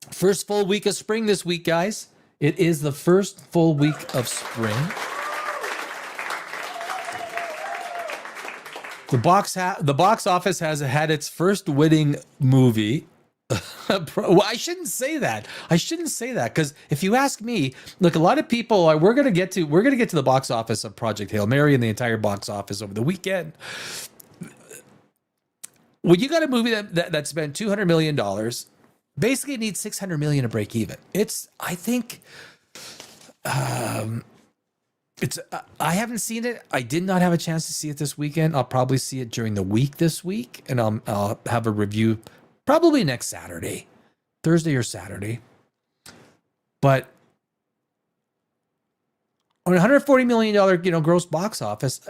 First full week of spring this week, guys. It is the first full week of spring. The box office has had its first winning movie. Well, I shouldn't say that. Because if you ask me, look, a lot of people are. We're gonna get to the box office of Project Hail Mary and the entire box office over the weekend. When you got a movie that spent $200 million, basically it needs 600 million to break even. I think. I haven't seen it. I did not have a chance to see it this weekend. I'll probably see it during the week this week, and I'll have a review probably next Saturday, Thursday or Saturday. But on $140 million, gross box office,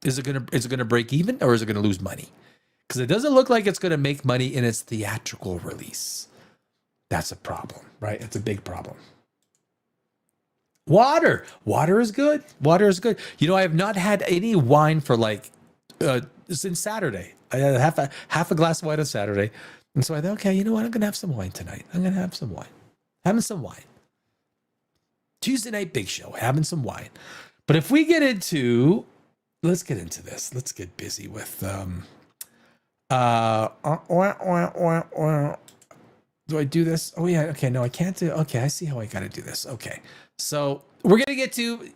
is it gonna break even, or is it gonna lose money? Because it doesn't look like it's gonna make money in its theatrical release. That's a problem, right? It's a big problem. Water is good. I have not had any wine for since Saturday. I had half a glass of wine on Saturday, and so I thought, okay, you know what? I'm gonna have some wine tonight. Having some wine. Tuesday night big show, having some wine. But if we let's get into this. Let's get busy with do I do this? Oh yeah, okay, no, I can't do. Okay, I see how I gotta do this. Okay. So we're gonna get to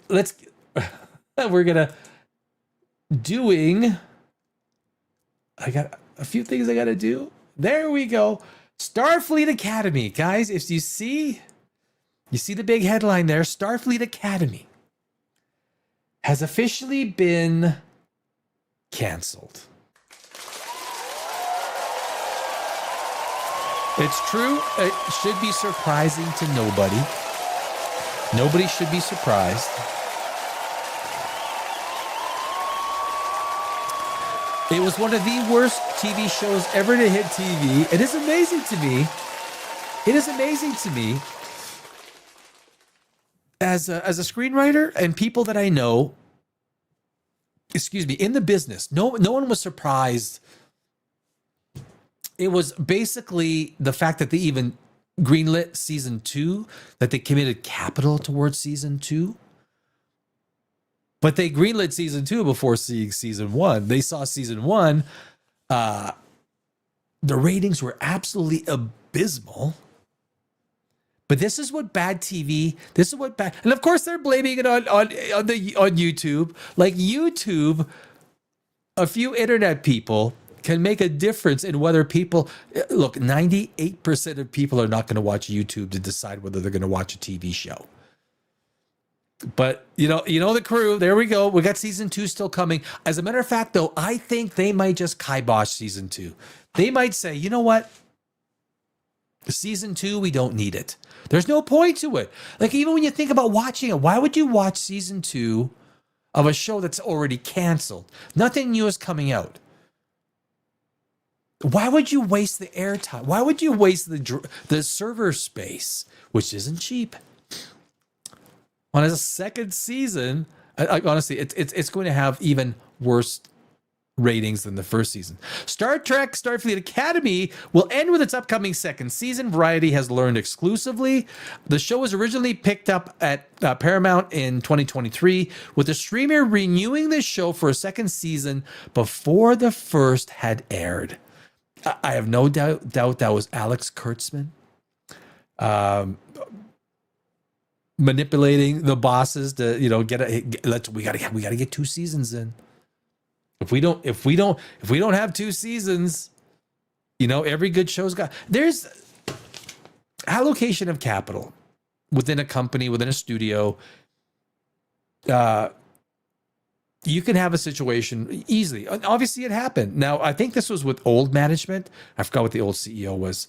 I got a few things I gotta do. There we go. Starfleet Academy, guys. If you see the big headline there, Starfleet Academy has officially been canceled. It's true. It should be surprising to nobody. Nobody should be surprised. It was one of the worst TV shows ever to hit TV. It is amazing to me. As a screenwriter and people that I know, in the business, no one was surprised. It was basically the fact that they even greenlit season 2, that they committed capital towards season 2. But they greenlit season 2 before seeing season 1. They saw season 1. The ratings were absolutely abysmal. But this is what bad TV, and of course they're blaming it on YouTube. Like YouTube, a few internet people can make a difference in whether people look. 98% of people are not going to watch YouTube to decide whether they're going to watch a TV show. But you know the crew. There we go. We got season 2 still coming. As a matter of fact, though, I think they might just kibosh season 2. They might say, you know what? Season 2, we don't need it. There's no point to it. Like, even when you think about watching it, why would you watch season 2 of a show that's already canceled? Nothing new is coming out. Why would you waste the airtime? Why would you waste the server space, which isn't cheap, on a second season? Honestly, it's going to have even worse ratings than the first season. Star Trek Starfleet Academy will end with its upcoming second season. Variety has learned exclusively. The show was originally picked up at Paramount in 2023, with the streamer renewing the show for a second season before the first had aired. I have no doubt that was Alex Kurtzman manipulating the bosses to we gotta get 2 seasons in. If we don't have 2 seasons, every good show's got. There's allocation of capital within a company, within a studio. You can have a situation easily. Obviously, it happened. Now, I think this was with old management. I forgot what the old CEO was.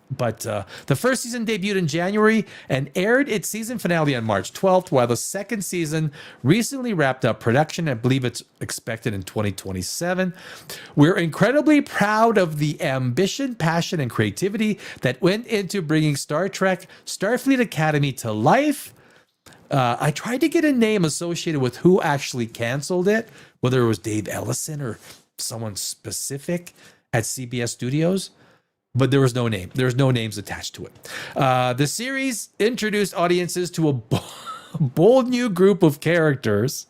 But the first season debuted in January and aired its season finale on March 12th, while the second season recently wrapped up production. I believe it's expected in 2027. We're incredibly proud of the ambition, passion, and creativity that went into bringing Star Trek Starfleet Academy to life. I tried to get a name associated with who actually canceled it, whether it was Dave Ellison or someone specific. at CBS Studios, but there was no name. There was no names attached to it. The series introduced audiences to a bold new group of characters,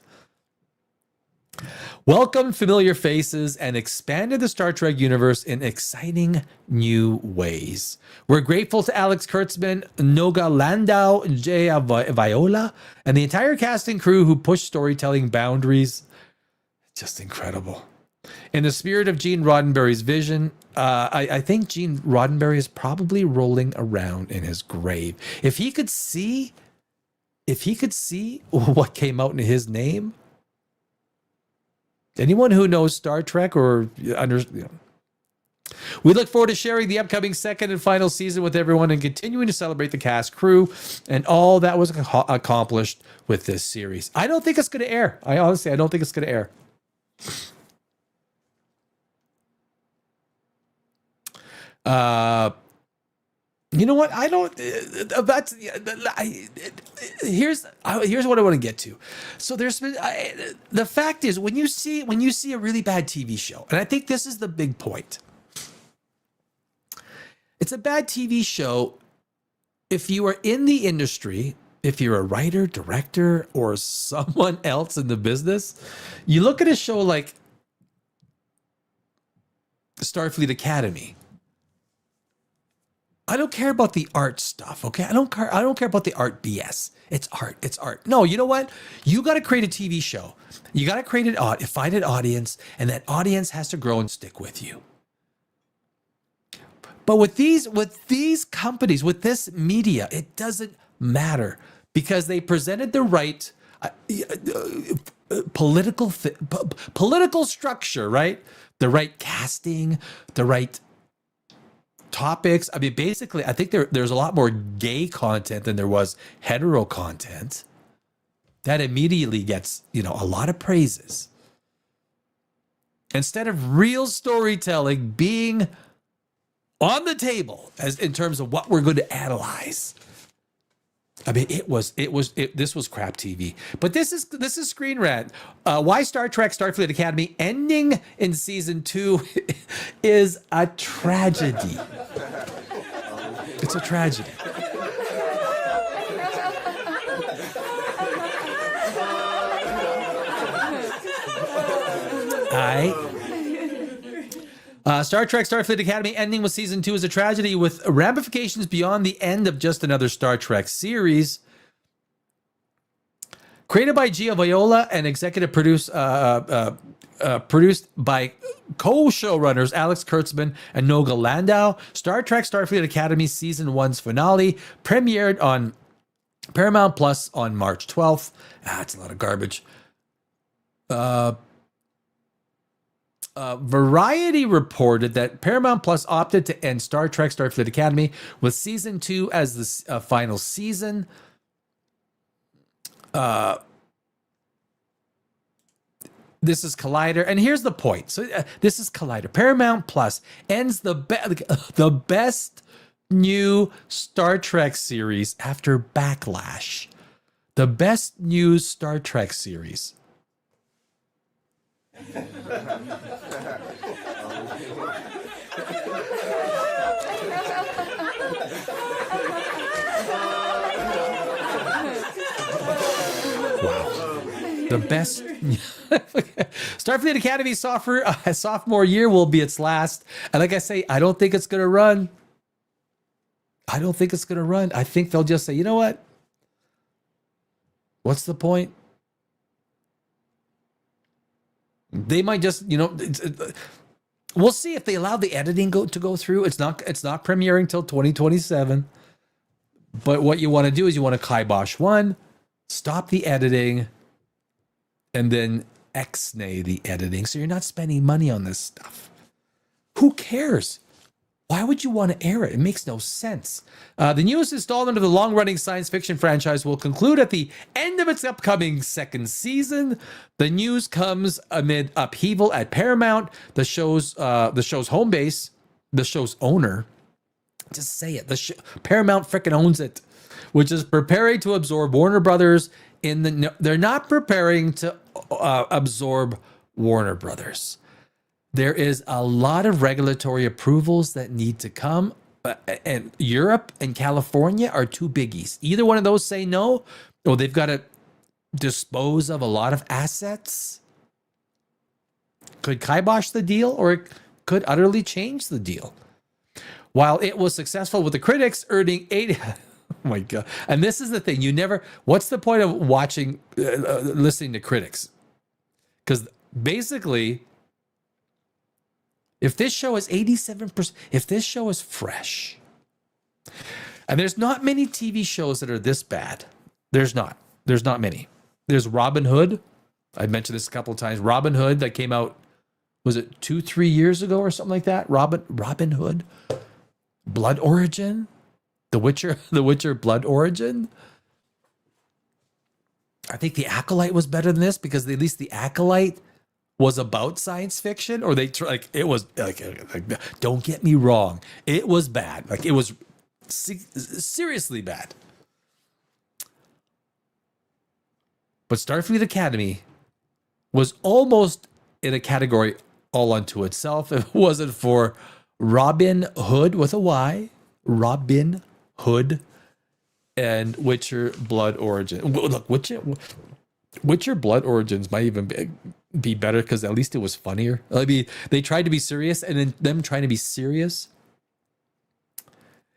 welcomed familiar faces, and expanded the Star Trek universe in exciting new ways. We're grateful to Alex Kurtzman, Noga Landau, Jaya Viola, and the entire cast and crew who pushed storytelling boundaries. Just incredible. In the spirit of Gene Roddenberry's vision, I think Gene Roddenberry is probably rolling around in his grave. If he could see what came out in his name, anyone who knows Star Trek or we look forward to sharing the upcoming second and final season with everyone and continuing to celebrate the cast, crew, and all that was accomplished with this series. I don't think it's going to air. I don't think it's going to air. You know what? I don't. Here's what I want to get to. So there's been the fact is when you see a really bad TV show, and I think this is the big point. It's a bad TV show if you are in the industry, if you're a writer, director, or someone else in the business. You look at a show like Starfleet Academy. I don't care about the art stuff, okay? I don't care about the art BS. It's art. It's art. No, you know what? You got to create a TV show. You got to find an audience, and that audience has to grow and stick with you. But with these companies, with this media, it doesn't matter because they presented the right political structure, right? The right casting, the right topics. I mean, basically, I think there's a lot more gay content than there was hetero content. That immediately gets, a lot of praises. Instead of real storytelling being on the table as in terms of what we're going to analyze. I mean, this was crap TV. But this is Screen Rant. Why Star Trek Starfleet Academy ending in season 2 is a tragedy. It's a tragedy. Star Trek Starfleet Academy ending with season 2 is a tragedy with ramifications beyond the end of just another Star Trek series. Created by Gia Viola and executive produced by co-showrunners Alex Kurtzman and Noga Landau, Star Trek Starfleet Academy season 1's finale premiered on Paramount Plus on March 12th. It's a lot of garbage. Variety reported that Paramount Plus opted to end Star Trek Starfleet Academy with season 2 as the final season. This is Collider, and here's the point. So this is Collider. Paramount Plus ends the best new Star Trek series after Backlash. The best new Star Trek series. The best Starfleet Academy sophomore year will be its last. And like I say, I don't think it's going to run. I think they'll just say, you know what? What's the point? They might just, we'll see if they allow the editing to go through. It's not premiering till 2027. But what you want to do is you want to kibosh one, stop the editing, and then ex-nay the editing. So you're not spending money on this stuff. Who cares? Why would you want to air it? It makes no sense. The newest installment of the long-running science fiction franchise will conclude at the end of its upcoming second season. The news comes amid upheaval at Paramount, the show's home base, the show's owner. Just say it. Paramount frickin' owns it, which is preparing to absorb Warner Brothers. They're not preparing to absorb Warner Brothers. There is a lot of regulatory approvals that need to come. And Europe and California are two biggies. Either one of those say no, or they've got to dispose of a lot of assets. Could kibosh the deal, or it could utterly change the deal. While it was successful with the critics, earning 80. Oh my God. And this is the thing. What's the point of watching, listening to critics? Because basically, if this show is 87%, if this show is fresh, and there's not many TV shows that are this bad. There's not many. There's Robin Hood. I mentioned this a couple of times. Robin Hood that came out, was it 2-3 years ago or something like that? Robin Hood. Blood Origin. The Witcher Blood Origin. I think The Acolyte was better than this because at least The Acolyte was about science fiction, or it was like don't get me wrong, it was bad. Like it was seriously bad. But Starfleet Academy was almost in a category all unto itself if it wasn't for Robin Hood with a Y, Robin Hood, and Witcher Blood Origin. Look, Witcher Blood Origins might even be better because at least it was funnier. I mean, they tried to be serious, and then them trying to be serious,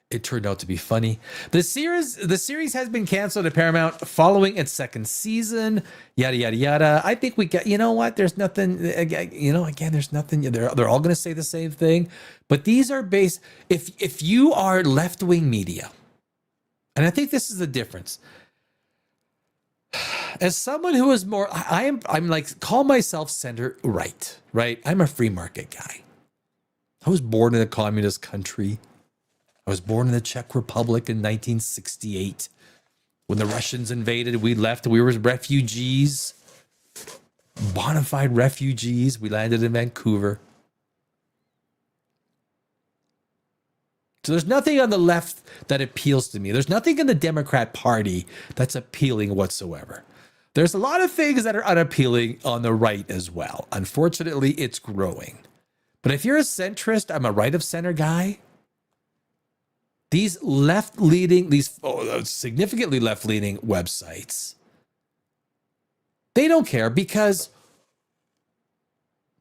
it turned out to be funny. The series has been canceled at Paramount following its second season. Yada yada yada. I think we get. You know what? There's nothing. Again, there's nothing. They're all going to say the same thing. But these are based. If you are left wing media, and I think this is the difference. As someone who is more, I'm like, call myself center right. I'm a free market guy. I was born in a communist country. I was born in the Czech Republic in 1968. When the Russians invaded, we left. We were refugees, bona fide refugees. We landed in Vancouver. So there's nothing on the left that appeals to me. There's nothing in the Democrat Party that's appealing whatsoever. There's a lot of things that are unappealing on the right as well. Unfortunately, it's growing. But if you're a centrist, I'm a right of center guy. These significantly left-leaning websites, they don't care because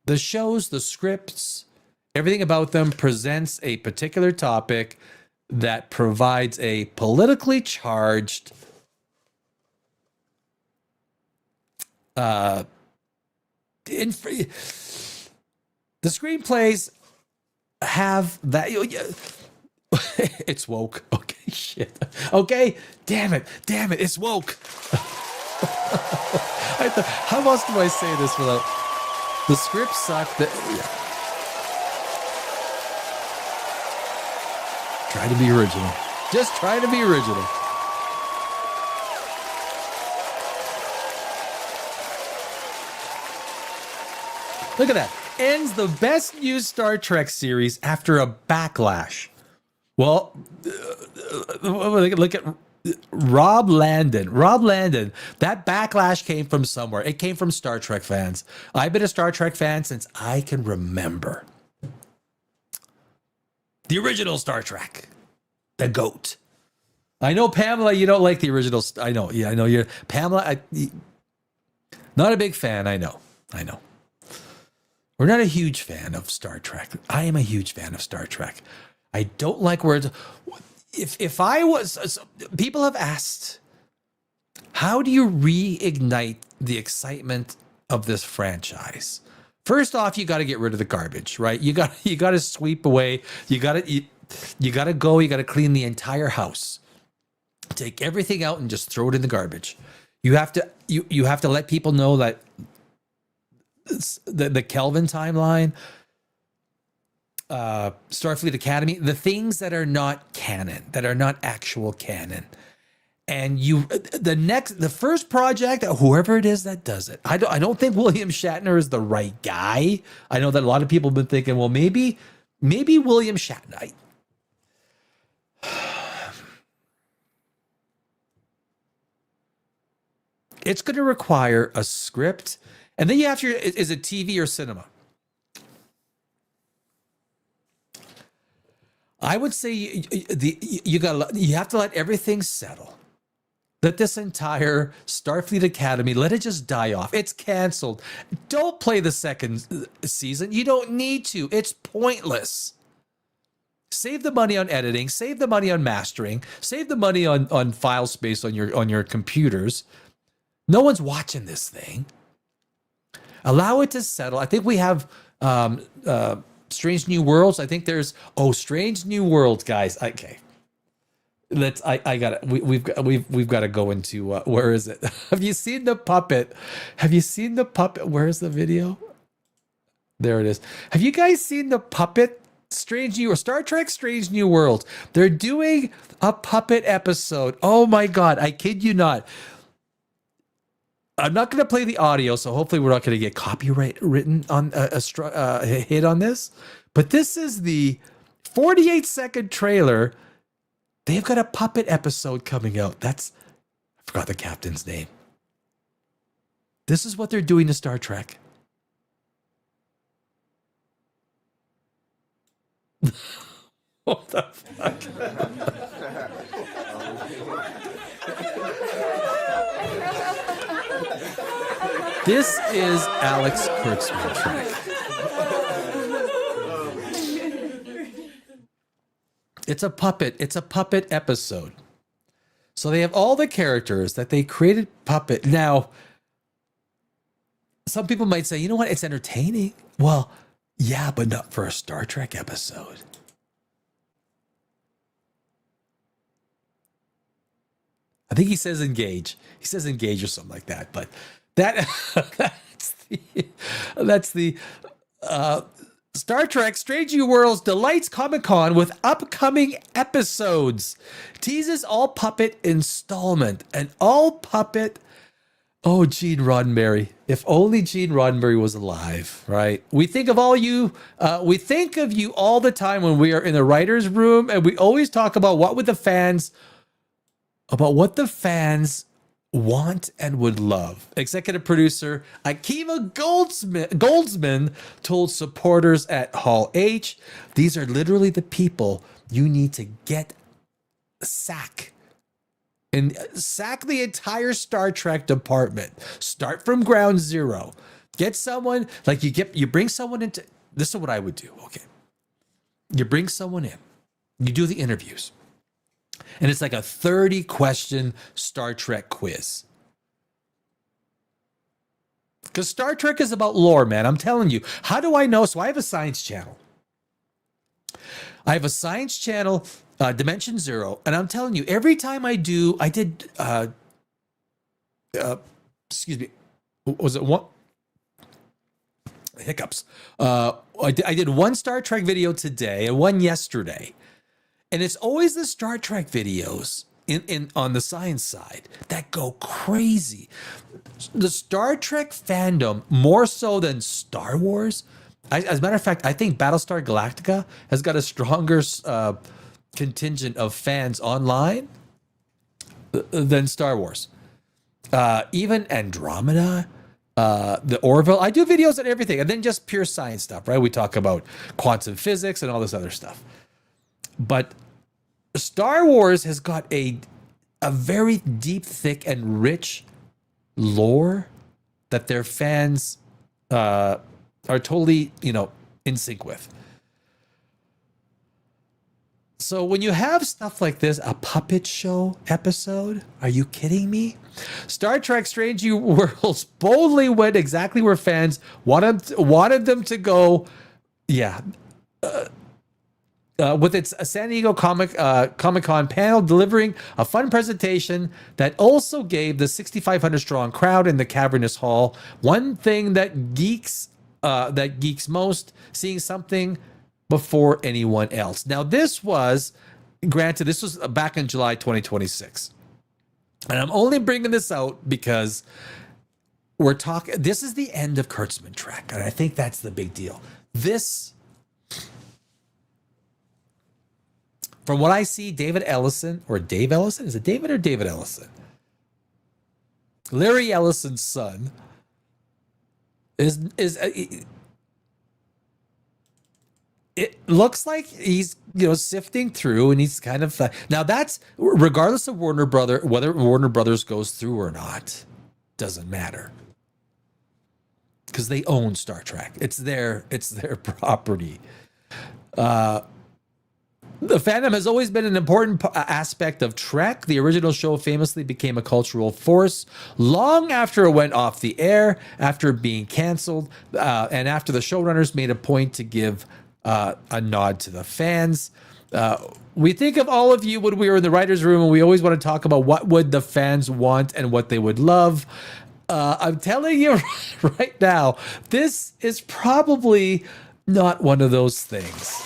the shows, the scripts, everything about them presents a particular topic that provides a politically charged the screenplays have that. It's woke. Okay, shit. Okay, damn it, it's woke. How else do I say this without the script sucked? Try to be original. Just try to be original. Look at that. Ends the best new Star Trek series after a backlash. Well, look at Rob Landon. Rob Landon, that backlash came from somewhere. It came from Star Trek fans. I've been a Star Trek fan since I can remember. The original Star Trek. The GOAT. I know, Pamela, you don't like the original. I know. Yeah, I know you're Pamela. Not a big fan. I know. We're not a huge fan of Star Trek. I am a huge fan of Star Trek. I don't like words. If I was, people have asked, how do you reignite the excitement of this franchise? First off, you got to get rid of the garbage, right? You got to sweep away. You got to clean the entire house. Take everything out and just throw it in the garbage. You have to let people know that the Kelvin timeline, Starfleet Academy, the things that are not canon, that are not actual canon. And the first project, whoever it is that does it, I don't think William Shatner is the right guy. I know that a lot of people have been thinking, well, maybe William Shatner. It's going to require a script, and then you have to, is it TV or cinema? I would say you have to let everything settle. Let this entire Starfleet Academy, let it just die off. It's canceled. Don't play the second season. You don't need to. It's pointless. Save the money on editing. Save the money on mastering. Save the money on file space on your computers. No one's watching this thing. Allow it to settle. I think we have Strange New Worlds. I think there's Strange New Worlds, guys. Okay. I got it. We've got to go into where is it? Have you seen the puppet? Have you seen the puppet? Where's the video? There it is. Have you guys seen the puppet? Star Trek Strange New Worlds. They're doing a puppet episode. Oh my God. I kid you not. I'm not going to play the audio, so hopefully we're not going to get copyright written on a hit on this. But this is the 48-second trailer. They've got a puppet episode coming out. I forgot the captain's name. This is what they're doing to Star Trek. What the fuck? This is Alex Kurtzman Trek. It's a puppet. It's a puppet episode. So they have all the characters that they created puppet. Now, some people might say, you know what? It's entertaining. Well, yeah, but not for a Star Trek episode. I think he says engage. He says engage or something like that. But that's the Star Trek Strange New Worlds delights Comic-Con with upcoming episodes. Teases all puppet installment. An all puppet. Oh, Gene Roddenberry. If only Gene Roddenberry was alive, right? We think of all you. We think of you all the time when we are in the writer's room, and we always talk about what the fans want and would love. Executive producer Akiva Goldsman told supporters at Hall H, these are literally the people you need to sack the entire Star Trek department. Start from ground zero. Get someone, like you bring someone into, this is what I would do. Okay. You bring someone in, you do the interviews. And it's like a 30-question Star Trek quiz. Because Star Trek is about lore, man. I'm telling you. How do I know? So I have a science channel. Dimension Zero. And I'm telling you, every time I did, excuse me, was it one? Hiccups. I did one Star Trek video today and one yesterday. And it's always the Star Trek videos on the science side that go crazy. The Star Trek fandom, more so than Star Wars. As a matter of fact, I think Battlestar Galactica has got a stronger contingent of fans online than Star Wars. Even Andromeda, the Orville. I do videos on everything, and then just pure science stuff, right? We talk about quantum physics and all this other stuff. But Star Wars has got a very deep, thick, and rich lore that their fans are totally, in sync with. So when you have stuff like this, a puppet show episode, are you kidding me? Star Trek Strange New Worlds boldly went exactly where fans wanted them to go. Yeah. With its San Diego Comic-Con panel delivering a fun presentation that also gave the 6,500 strong crowd in the cavernous hall one thing that geeks most, seeing something before anyone else. Now, this was back in July 2026. And I'm only bringing this out because this is the end of Kurtzman Trek. And I think that's the big deal. From what I see, Dave Ellison? Is it David or David Ellison? Larry Ellison's son it looks like he's sifting through, and he's kind of now that's regardless of whether Warner Brothers goes through or not, doesn't matter because they own Star Trek. It's their property. The fandom has always been an important aspect of Trek. The original show famously became a cultural force long after it went off the air, after being canceled, and after the showrunners made a point to give a nod to the fans. We think of all of you when we were in the writer's room, and we always want to talk about what would the fans want and what they would love. I'm telling you right now, this is probably not one of those things.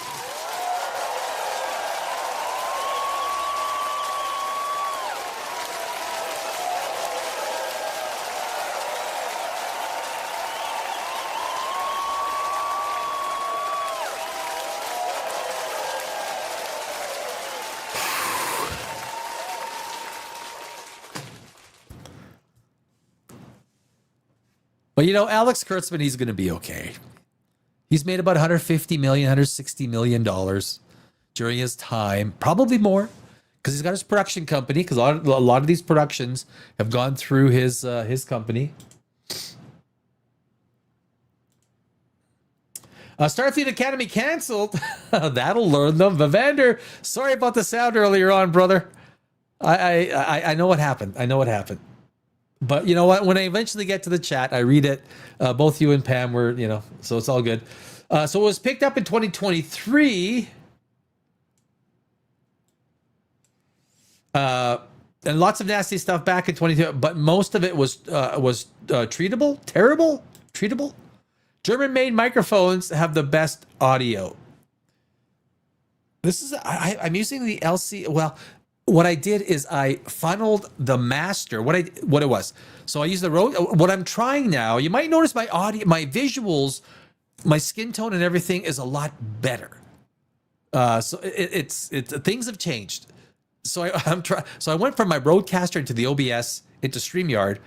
But Alex Kurtzman, he's going to be okay. He's made about $150 million, $160 million during his time, probably more, because he's got his production company. Because a lot of these productions have gone through his company. Starfleet Academy canceled. That'll learn them. Vivander, sorry about the sound earlier on, brother. I know what happened. I know what happened. But you know what? When I eventually get to the chat, I read it. Both you and Pam were, so it's all good. So it was picked up in 2023. And lots of nasty stuff back in 2022, but most of it was treatable. German-made microphones have the best audio. This is I'm using the LC. Well, what I did is I funneled the master. What it was. So I used the Rode. What I'm trying now, you might notice my audio, my visuals, my skin tone, and everything is a lot better. So it's things have changed. So I went from my Rodecaster into the OBS into StreamYard,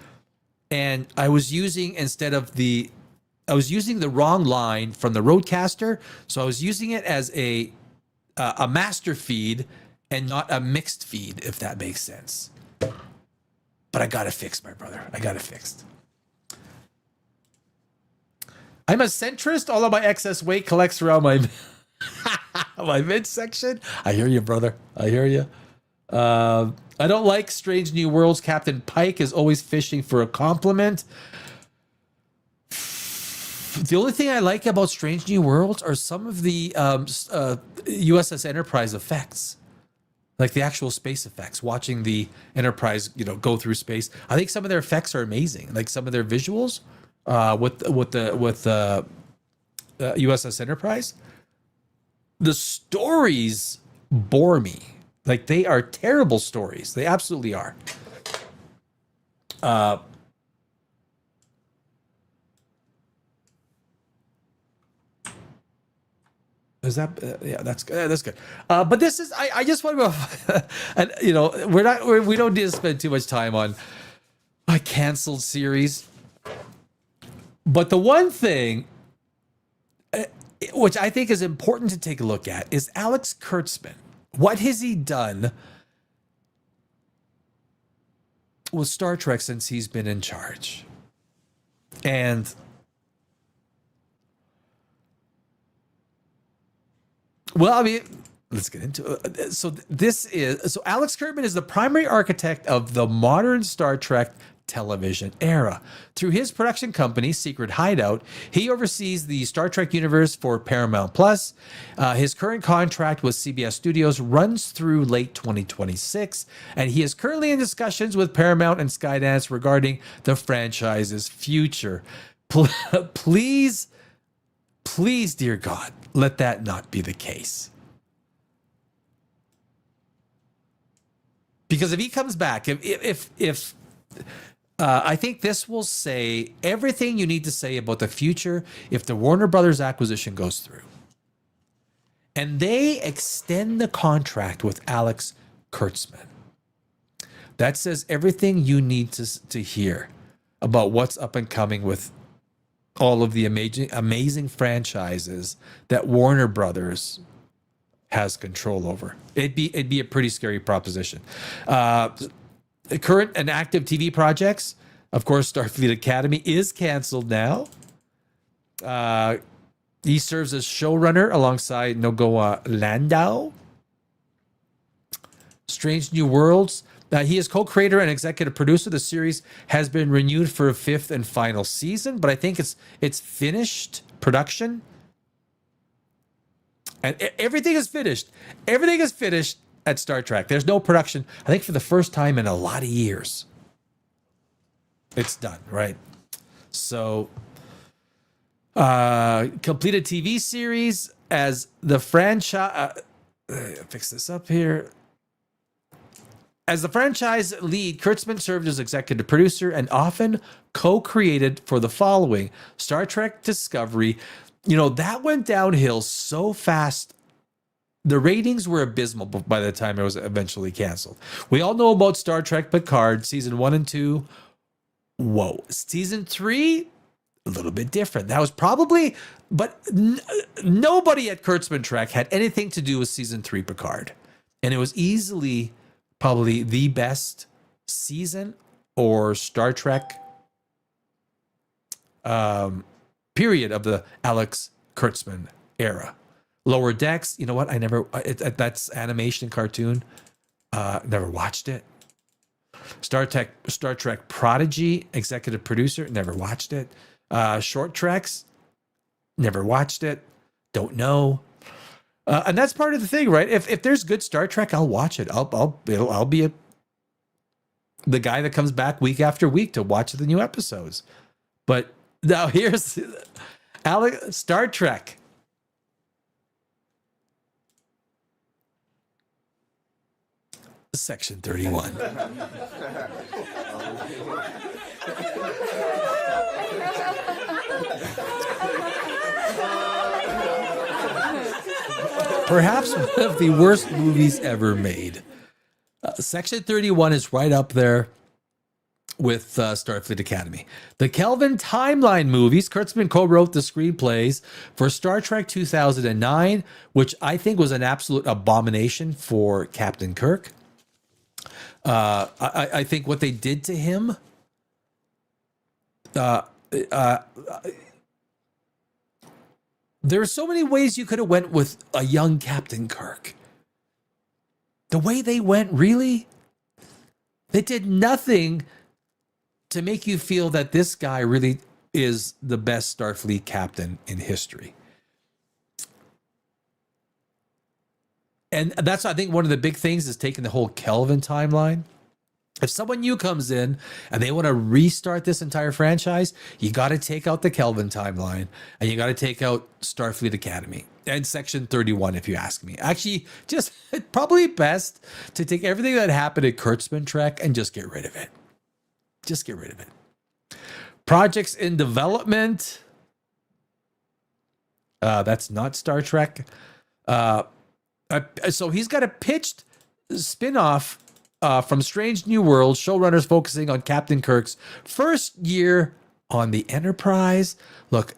and I was using the wrong line from the Rodecaster. So I was using it as a master feed and not a mixed feed, if that makes sense. But I got it fixed, my brother. I got it fixed. I'm a centrist. All of my excess weight collects around my my midsection. I hear you, brother. I hear you. I don't like Strange New Worlds. Captain Pike is always fishing for a compliment. The only thing I like about Strange New Worlds are some of the USS Enterprise effects, like the actual space effects. Watching the Enterprise, go through space. I think some of their effects are amazing. Like some of their visuals with USS Enterprise. The stories bore me. Like they are terrible stories. They absolutely are. Is that yeah? That's good. But this is I just want to, and we don't need to spend too much time on a canceled series. But the one thing which I think is important to take a look at is Alex Kurtzman. What has he done with Star Trek since he's been in charge? And well, I mean, let's get into it. So Alex Kurtzman is the primary architect of the modern Star Trek television era. Through his production company, Secret Hideout, he oversees the Star Trek universe for Paramount Plus. His current contract with CBS Studios runs through late 2026, and he is currently in discussions with Paramount and Skydance regarding the franchise's future. Please, dear God, let that not be the case. Because if he comes back, if I think this will say everything you need to say about the future if the Warner Brothers acquisition goes through. And they extend the contract with Alex Kurtzman. That says everything you need to hear about what's up and coming with all of the amazing franchises that Warner Brothers has control over. It'd be a pretty scary proposition. Current and active TV projects, of course, Starfleet Academy is canceled now. He serves as showrunner alongside Nogoa Landau. Strange New Worlds. He is co-creator and executive producer. The series has been renewed for a 5th and final season, but I think it's finished production. And everything is finished. Everything is finished at Star Trek. There's no production, I think, for the first time in a lot of years. It's done, right? So, completed TV series as the franchise. Fix this up here. As the franchise lead, Kurtzman served as executive producer and often co-created for the following: Star Trek Discovery. You know, that went downhill so fast. The ratings were abysmal by the time it was eventually canceled. We all know about Star Trek Picard, season 1 and 2. Whoa. Season 3, a little bit different. That was probably, but nobody at Kurtzman Trek had anything to do with season 3 Picard. And it was easily probably the best season or Star Trek period of the Alex Kurtzman era. Lower Decks, you know what? That's animation cartoon. Never watched it. Star Trek Prodigy, executive producer, never watched it. Short Treks, never watched it. Don't know. And that's part of the thing, right? If there's good Star Trek, I'll watch it. I'll be the guy that comes back week after week to watch the new episodes. But now here's Star Trek. Section 31. Perhaps one of the worst movies ever made. Section 31 is right up there with Starfleet Academy. The Kelvin Timeline movies, Kurtzman co-wrote the screenplays for Star Trek 2009, which I think was an absolute abomination for Captain Kirk. I think what they did to him, there are so many ways you could have went with a young Captain Kirk. The way they went, really, they did nothing to make you feel that this guy really is the best Starfleet captain in history. And that's, I think, one of the big things is taking the whole Kelvin timeline. If someone new comes in and they want to restart this entire franchise, you got to take out the Kelvin timeline and you got to take out Starfleet Academy and Section 31, if you ask me. Actually, just probably best to take everything that happened at Kurtzman Trek and just get rid of it. Just get rid of it. Projects in development. That's not Star Trek. So he's got a pitched spin-off from Strange New Worlds, showrunners focusing on Captain Kirk's first year on the Enterprise. Look,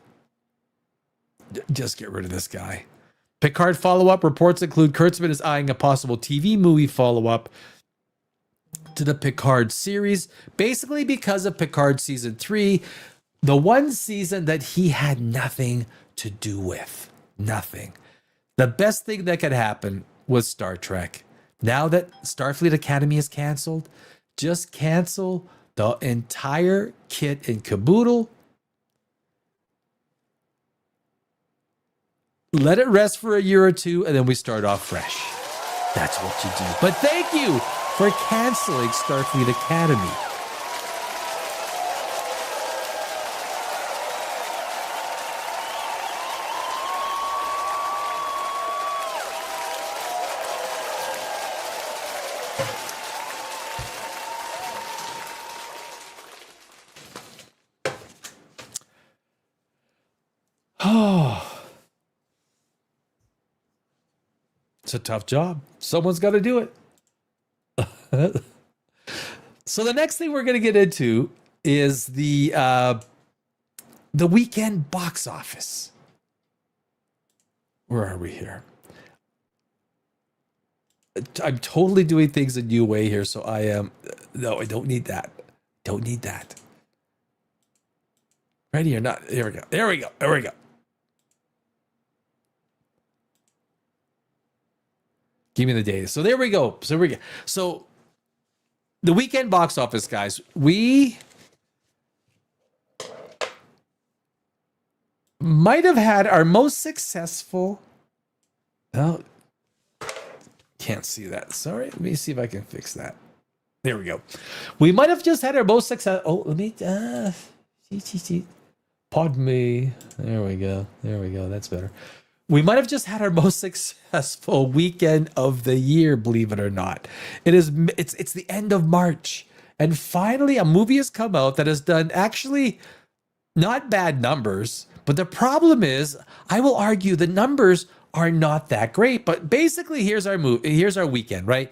just get rid of this guy. Picard follow-up reports include Kurtzman is eyeing a possible TV movie follow-up to the Picard series, basically because of Picard season 3, the one season that he had nothing to do with. Nothing. The best thing that could happen was Star Trek. Now that Starfleet Academy is canceled, just cancel the entire kit and caboodle. Let it rest for a year or two, and then we start off fresh. That's what you do. But thank you for canceling Starfleet Academy. It's a tough job. Someone's got to do it. So the next thing we're going to get into is the the weekend box office. Where are we here? I'm totally doing things a new way here, so I am. No, I don't need that. Don't need that. Ready or not? There we go. There we go. There we go. Give me the data. So there we go. So the weekend box office, guys, we might have had our most successful. Oh, can't see that. Sorry. Let me see if I can fix that. There we go. We might have just had our most success. Oh, let me. Pardon me. There we go. There we go. That's better. We might have just had our most successful weekend of the year, believe it or not. It's the end of March. And finally, a movie has come out that has done actually not bad numbers. But the problem is, I will argue the numbers are not that great. But basically, here's our weekend, right?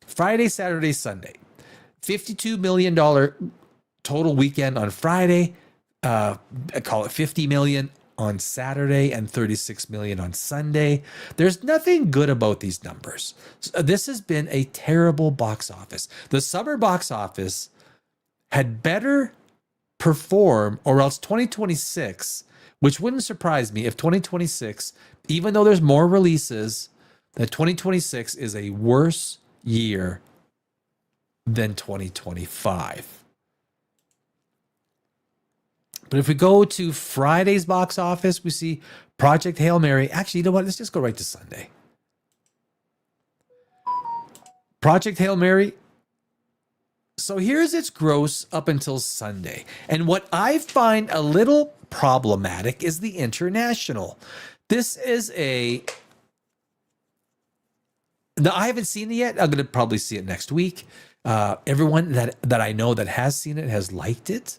Friday, Saturday, Sunday. $52 million total weekend on Friday. I call it $50 million on Saturday and $36 million on Sunday. There's nothing good about these numbers. This has been a terrible box office. The summer box office had better perform, or else 2026, which wouldn't surprise me if 2026, even though there's more releases, that 2026 is a worse year than 2025. But if we go to Friday's box office, we see Project Hail Mary. Actually, you know what? Let's just go right to Sunday. Project Hail Mary. So here's its gross up until Sunday. And what I find a little problematic is the international. This is now, I haven't seen it yet. I'm going to probably see it next week. Everyone that I know that has seen it has liked it.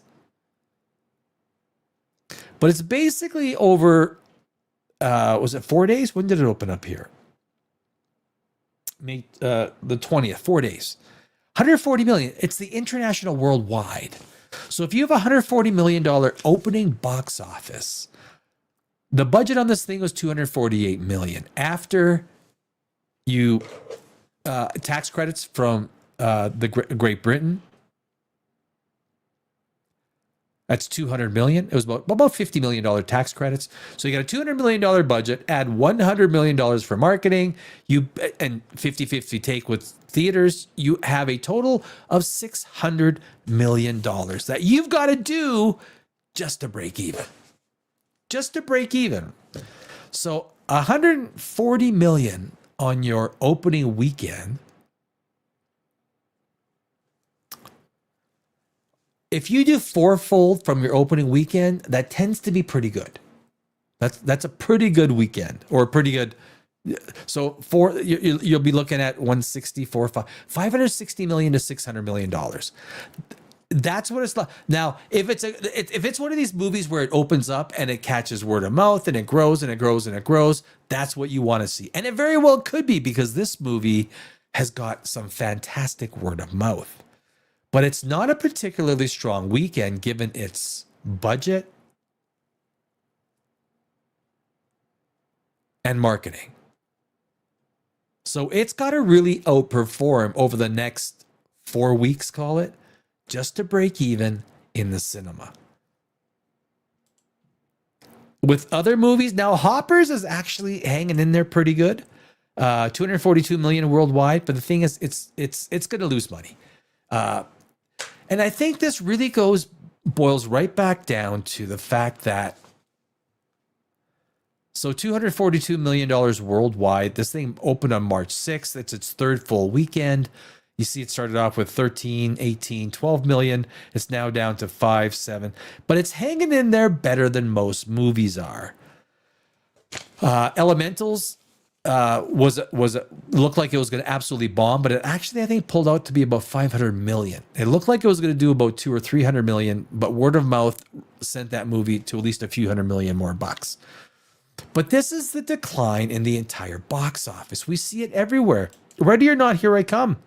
But it's basically over, was it 4 days? When did it open up here? The 20th, 4 days. 140 million. It's the international worldwide. So if you have a $140 million opening box office, the budget on this thing was $248 million. After you tax credits from the Great Britain, that's $200 million. It was about $50 million tax credits. So you got a $200 million budget, add $100 million for marketing, and 50-50 take with theaters, you have a total of $600 million that you've got to do just to break even. Just to break even. So $140 million on your opening weekend. If you do fourfold from your opening weekend, that tends to be pretty good. That's a pretty good weekend, or a pretty good. So you'll be looking at 164, $560 million to $600 million. That's what it's like. Now, if it's one of these movies where it opens up and it catches word of mouth and it grows and it grows and it grows, that's what you want to see. And it very well could be, because this movie has got some fantastic word of mouth. But it's not a particularly strong weekend given its budget and marketing. So it's got to really outperform over the next 4 weeks, call it, just to break even in the cinema. With other movies, now Hoppers is actually hanging in there pretty good. 242 million worldwide, but the thing is, it's going to lose money. And I think this really boils right back down to the fact that, so $242 million worldwide. This thing opened on March 6th. It's its third full weekend. You see it started off with 13, 18, 12 million. It's now down to 5, 7. But it's hanging in there better than most movies are. Elementals looked like it was going to absolutely bomb, but it actually, I think, pulled out to be about 500 million. It looked like it was going to do about 200 or 300 million, but word of mouth sent that movie to at least a few hundred million more bucks. But this is the decline in the entire box office. We see it everywhere. Ready or not, here I come.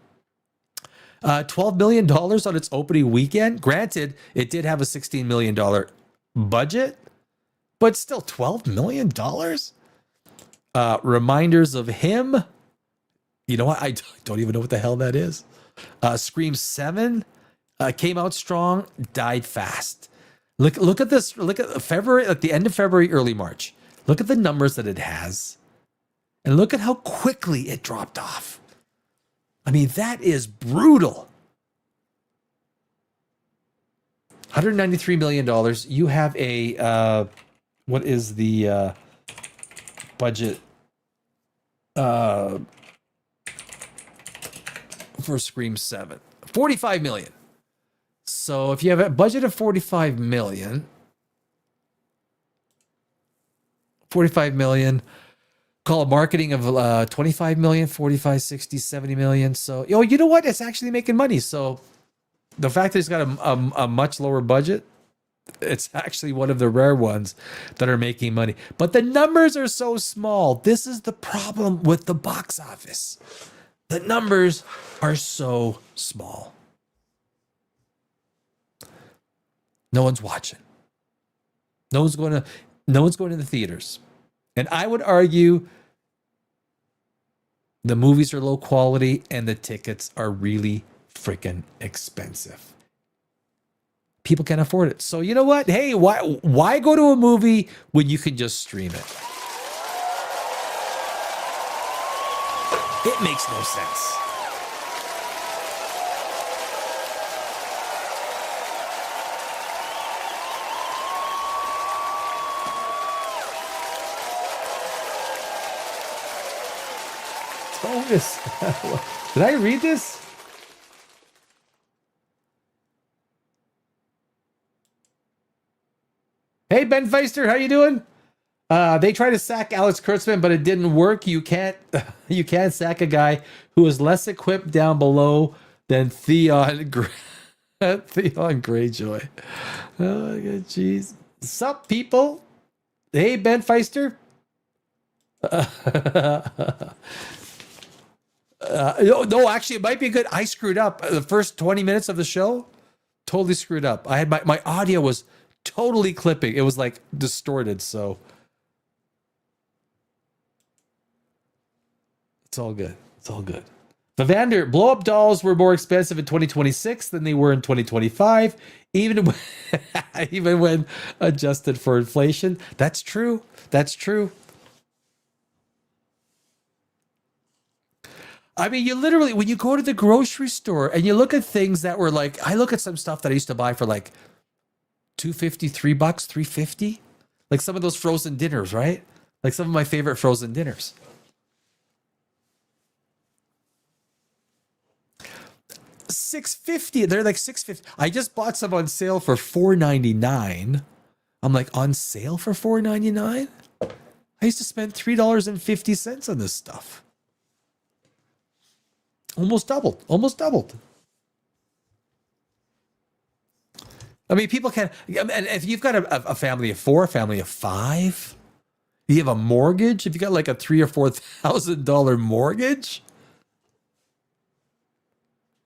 $12 million on its opening weekend. Granted, it did have a $16 million budget, but still $12 million. Reminders of Him. You know what? I don't even know what the hell that is. Scream 7 came out strong, died fast. Look at this. Look at February, at the end of February, early March. Look at the numbers that it has, and look at how quickly it dropped off. I mean, that is brutal. $193 million. You have a what is the budget for Scream 7? $45 million. So if you have a budget of $45 million, call a marketing of 25 million, 45, 60, 70 million. So, you know what? It's actually making money. So the fact that it's got a much lower budget, it's actually one of the rare ones that are making money. But the numbers are so small. This is the problem with the box office. The numbers are so small. No one's watching. No one's going to the theaters. And I would argue the movies are low quality and the tickets are really freaking expensive. People can't afford it. So you know what? Hey, why go to a movie when you can just stream it? It makes no sense. Did I read this? Hey, Ben Feister, how you doing? They tried to sack Alex Kurtzman, but it didn't work. You can't sack a guy who is less equipped down below than Theon Greyjoy. Oh my god, jeez. Sup, people? Hey, Ben Feister. No, actually, it might be good. I screwed up the first 20 minutes of the show. Totally screwed up. I had my audio was totally clipping. It was like distorted. So it's all good. It's all good. Vivander, blow-up dolls were more expensive in 2026 than they were in 2025, even when adjusted for inflation. That's true. That's true. I mean, you literally, when you go to the grocery store and you look at things that were like, I look at some stuff that I used to buy for like $2.50, $3, $3.50. Like some of those frozen dinners, right? Like some of my favorite frozen dinners. $6.50. They're like $6.50. I just bought some on sale for $4.99. I'm like, on sale for $4.99? I used to spend $3.50 on this stuff. Almost doubled. I mean, people can, and if you've got a family of 4, a family of 5, you have a mortgage, if you got like a $3,000 or $4,000 mortgage,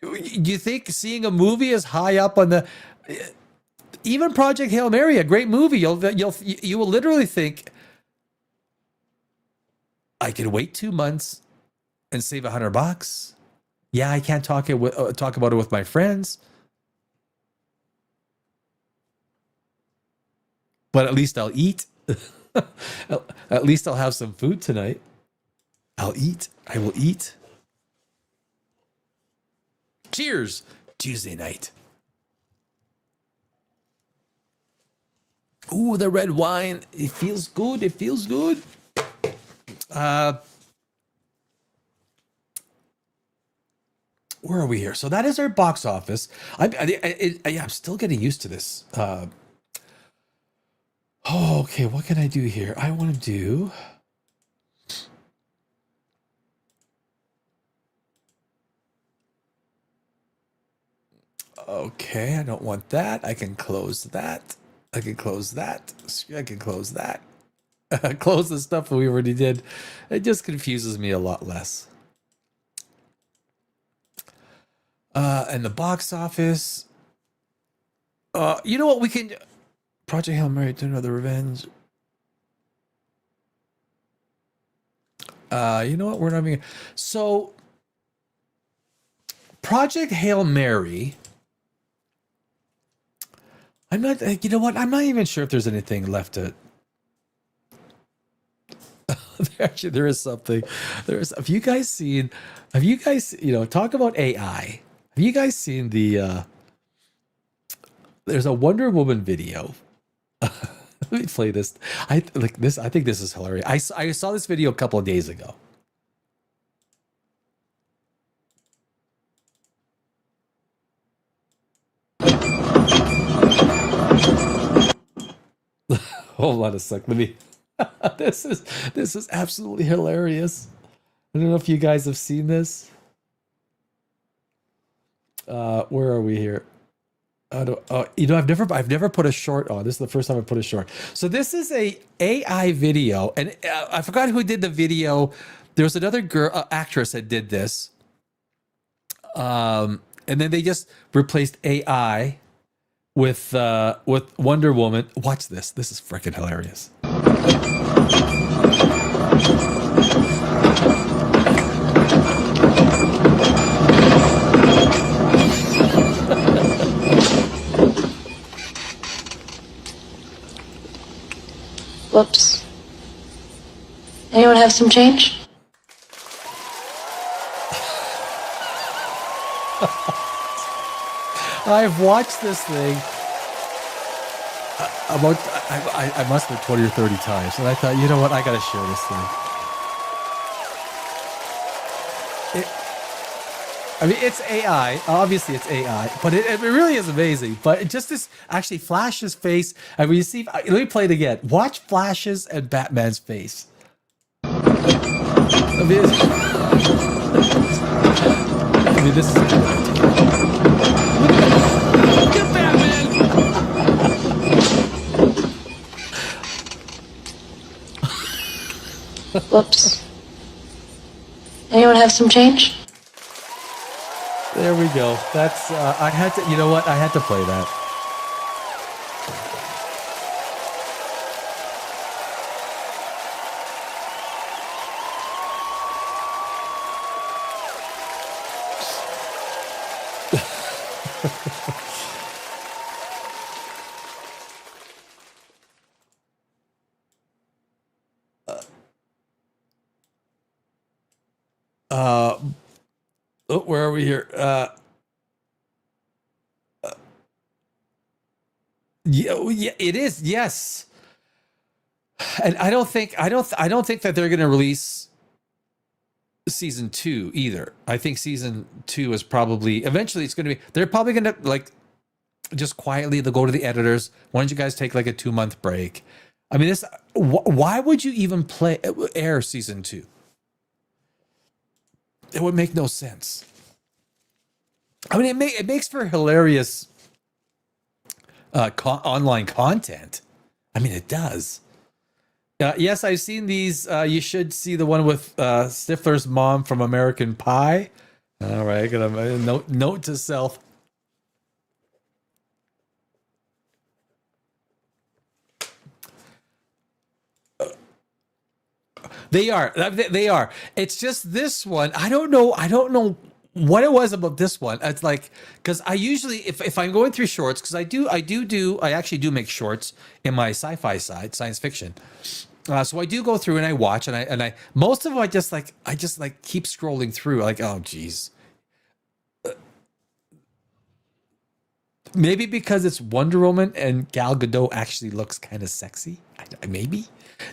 do you think seeing a movie is high up on the, even Project Hail Mary, a great movie, you will literally think, I could wait 2 months and save $100. Yeah, I can't talk about it with my friends, but at least I'll eat. At least I'll have some food tonight. I'll eat. I will eat. Cheers, Tuesday night. Ooh, the red wine. It feels good. It feels good. Where are we here? So that is our box office. I'm still getting used to this. Okay, what can I do here? I want to do... Okay, I don't want that. I can close that. I can close that. I can close that. Close the stuff that we already did. It just confuses me a lot less. And the box office. You know what we can... Project Hail Mary, do another revenge. You know what? We're not even. So, Project Hail Mary. I'm not. You know what? I'm not even sure if there's anything left to. Actually, there is something. There is. Have you guys seen? Have you guys? Talk about AI. Have you guys seen the? There's a Wonder Woman video. Let me play this. I like this. I think this is hilarious. I saw this video a couple of days ago. Hold on a sec. Let me. This is absolutely hilarious. I don't know if you guys have seen this. Where are we here? I've never put a short on. This is the first time I put a short. So this is a AI video, and I forgot who did the video. There was another girl, actress that did this. And then they just replaced AI with Wonder Woman. Watch this. This is freaking hilarious. Whoops. Anyone have some change? I've watched this thing about I must have 20 or 30 times, and I thought, you know what, I gotta share this thing. It's AI. Obviously, it's AI, but it really is amazing. But just this actually Flash's face. You see. Let me play it again. Watch Flash's and Batman's face. This is. Look at Batman. Whoops. Anyone have some change? There we go. That's I had to. You know what? I had to play that. Where are we here? Yeah, it is. Yes, and I don't think that they're going to release season 2 either. I think season 2 is probably eventually it's going to be. They're probably going to like just quietly. They'll go to the editors. Why don't you guys take like a 2-month break? I mean, this. Why would you even air season 2? It would make no sense. I mean, it makes for hilarious online content. I mean, it does. Yes, I've seen these. You should see the one with Stifler's mom from American Pie. All right, I got a note to self. They are. It's just this one. I don't know what it was about this one. It's like, because I usually, if I'm going through shorts, because I actually do make shorts in my sci-fi side, science fiction. So I do go through and I watch, and I most of them I just keep scrolling through, like, oh geez. Maybe because it's Wonder Woman and Gal Gadot actually looks kind of sexy. Maybe.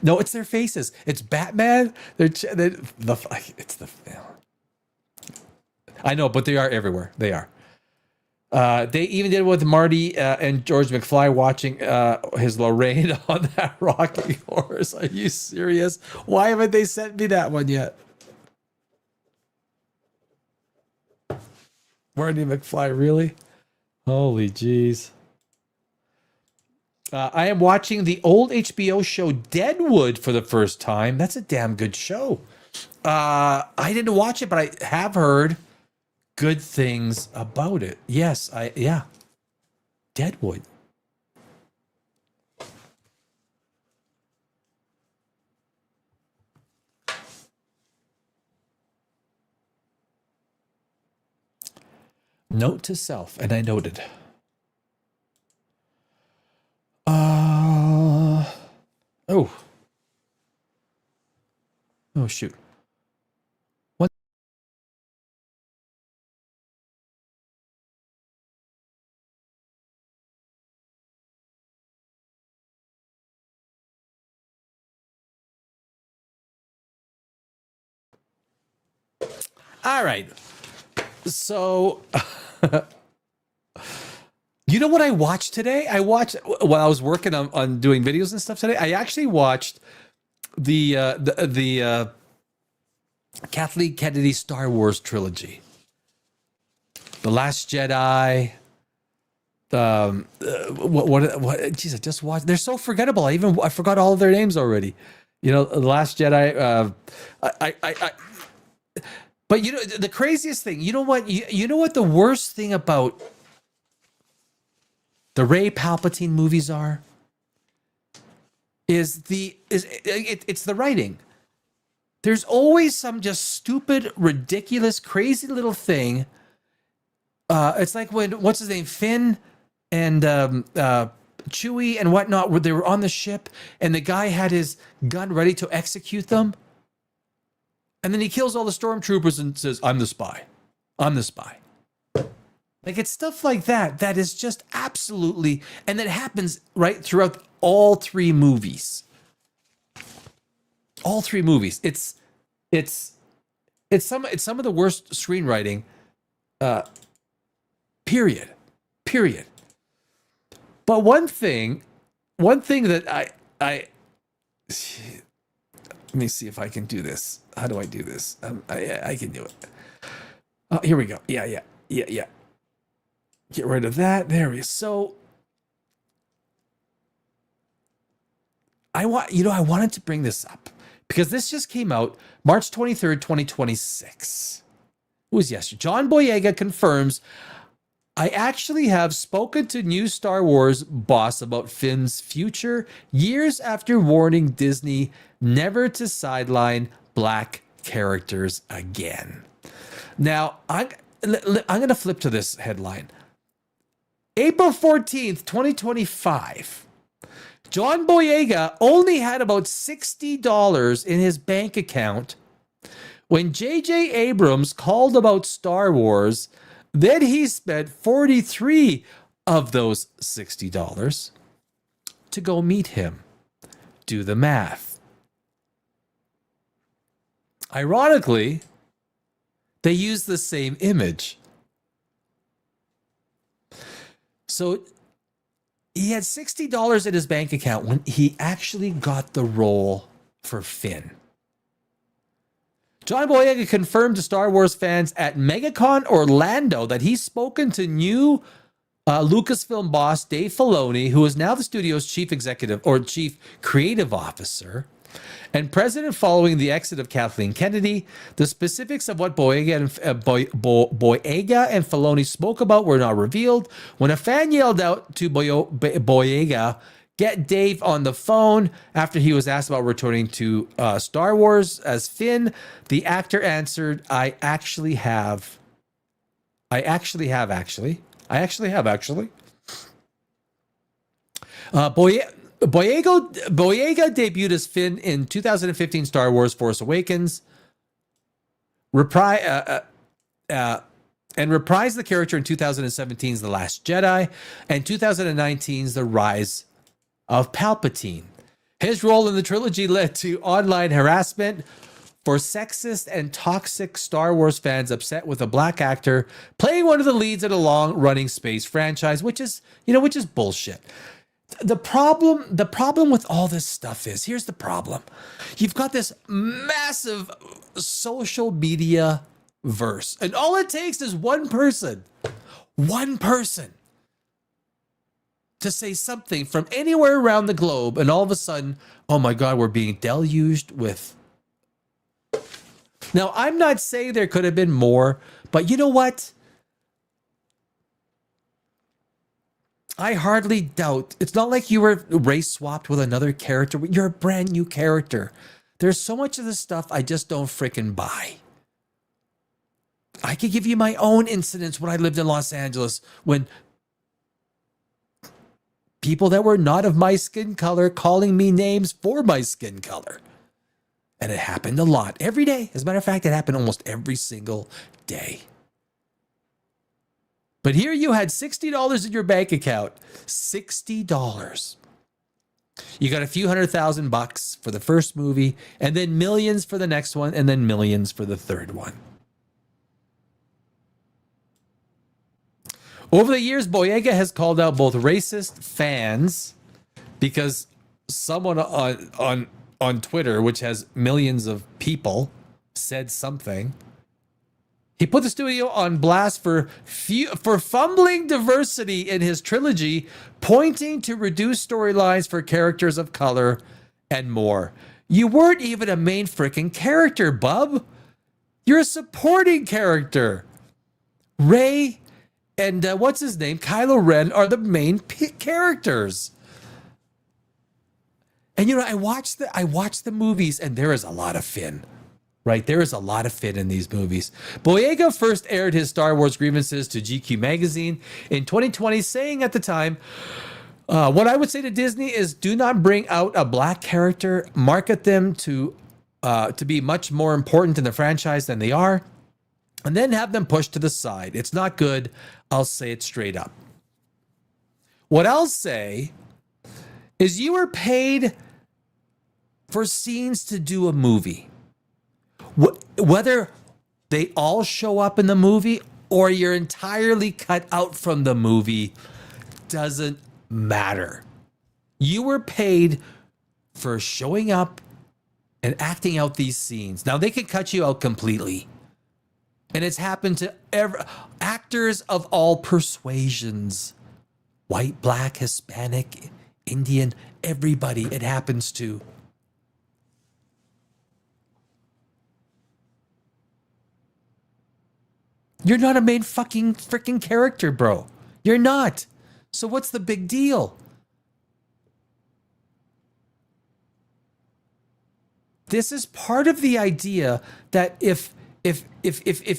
No, it's their faces. It's Batman. It's the. I know, but they are everywhere. They are. They even did it with Marty and George McFly watching his Lorraine on that rocking horse. Are you serious? Why haven't they sent me that one yet? Marty McFly, really? Holy jeez. I am watching the old HBO show Deadwood for the first time. That's a damn good show. I didn't watch it, but I have heard good things about it. Yes, yeah. Deadwood. Note to self, and I noted. Oh. Oh, shoot. What? All right. So, you know what I watched today? I watched while I was working on doing videos and stuff today. I actually watched the Kathleen Kennedy Star Wars trilogy, The Last Jedi. What? Geez, I just watched. They're so forgettable. I forgot all of their names already. You know, The Last Jedi. But you know the craziest thing. You know what? You know what the worst thing about the Ray Palpatine movies are? It's the writing. There's always some just stupid, ridiculous, crazy little thing. It's like what's his name, Finn and Chewie and whatnot, where they were on the ship and the guy had his gun ready to execute them. And then he kills all the stormtroopers and says, I'm the spy. I'm the spy. Like, it's stuff like that that is just absolutely, and that happens right throughout all three movies. All three movies. It's some of the worst screenwriting, period. But one thing that I let me see if I can do this. How do I do this? I can do it. Oh, here we go. Yeah. Get rid of that. There we go. So I wanted to bring this up because this just came out March 23rd, 2026. It was yesterday. John Boyega confirms, I actually have spoken to new Star Wars boss about Finn's future years after warning Disney never to sideline black characters again. Now, I'm going to flip to this headline. April 14th, 2025. John Boyega only had about $60 in his bank account when J.J. Abrams called about Star Wars. Then he spent 43 of those $60 to go meet him. Do the math. Ironically, they use the same image. So he had $60 in his bank account when he actually got the role for Finn. John Boyega confirmed to Star Wars fans at MegaCon Orlando that he's spoken to new Lucasfilm boss Dave Filoni, who is now the studio's chief executive or chief creative officer and president following the exit of Kathleen Kennedy. The specifics of what Boyega and Filoni spoke about were not revealed. When a fan yelled out to Boyega, "Get Dave on the phone," after he was asked about returning to Star Wars as Finn, the actor answered, I actually have. Boyega debuted as Finn in 2015 Star Wars Force Awakens, and reprised the character in 2017's The Last Jedi and 2019's The Rise of Palpatine. His role in the trilogy led to online harassment for sexist and toxic Star Wars fans upset with a black actor playing one of the leads in a long-running space franchise, which is bullshit. The problem with all this stuff is, here's the problem. You've got this massive social media verse, and all it takes is one person to say something from anywhere around the globe, and all of a sudden, oh my God, we're being deluged with. Now, I'm not saying there could have been more, but you know what? I hardly doubt. It's not like you were race swapped with another character. You're a brand new character. There's so much of this stuff I just don't freaking buy. I could give you my own incidents when I lived in Los Angeles, when people that were not of my skin color calling me names for my skin color. And it happened a lot every day. As a matter of fact, it happened almost every single day. But here you had $60 in your bank account. $60. You got a few $100,000 for the first movie, and then millions for the next one, and then millions for the third one. Over the years, Boyega has called out both racist fans, because someone on Twitter, which has millions of people, said something. He put the studio on blast for fumbling diversity in his trilogy, pointing to reduced storylines for characters of color and more. You weren't even a main freaking character, bub. You're a supporting character. Ray and what's his name? Kylo Ren are the main characters. And I watched the movies, and there is a lot of Finn. Right? There is a lot of Finn in these movies. Boyega first aired his Star Wars grievances to GQ magazine in 2020, saying at the time, what I would say to Disney is, do not bring out a black character, market them to be much more important in the franchise than they are, and then have them pushed to the side. It's not good. I'll say it straight up. What I'll say is, you were paid for scenes to do a movie. Whether they all show up in the movie or you're entirely cut out from the movie doesn't matter. You were paid for showing up and acting out these scenes. Now, they could cut you out completely. And it's happened to actors of all persuasions. White, black, Hispanic, Indian, everybody it happens to. You're not a main freaking character, bro. You're not. So what's the big deal? This is part of the idea that if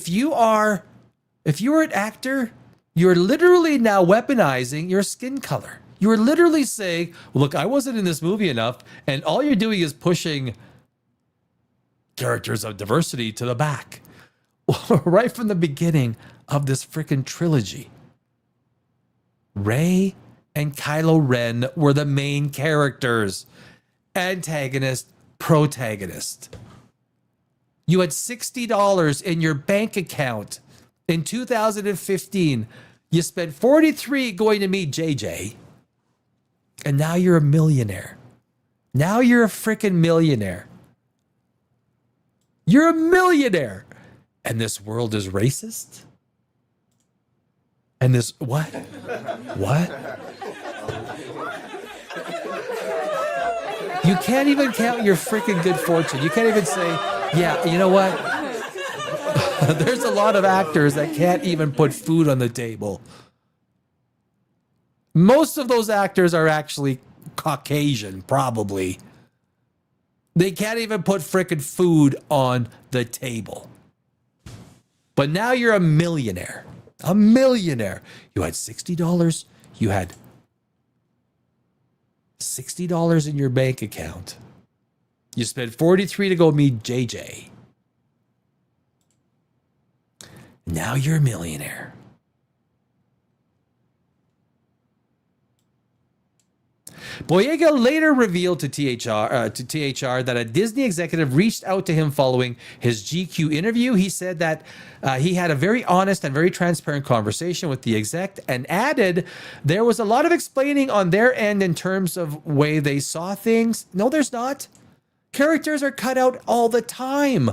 you're an actor, you're literally now weaponizing your skin color. You're literally saying, well, look, I wasn't in this movie enough, and all you're doing is pushing characters of diversity to the back. Right from the beginning of this freaking trilogy, Rey and Kylo Ren were the main characters. Antagonist, protagonist. You had $60 in your bank account in 2015. You spent $43 going to meet JJ. And now you're a millionaire. Now you're a freaking millionaire. You're a millionaire. And this world is racist? And this, what? What? You can't even count your freaking good fortune. You can't even say, yeah, you know what? There's a lot of actors that can't even put food on the table. Most of those actors are actually Caucasian, probably. They can't even put freaking food on the table. But now you're a millionaire. A millionaire. You had $60. You had $60 in your bank account. You spent $43 to go meet JJ. Now you're a millionaire. Boyega later revealed to THR that a Disney executive reached out to him following his GQ interview. He said that he had a very honest and very transparent conversation with the exec, and added there was a lot of explaining on their end in terms of way they saw things. No, there's not. Characters are cut out all the time.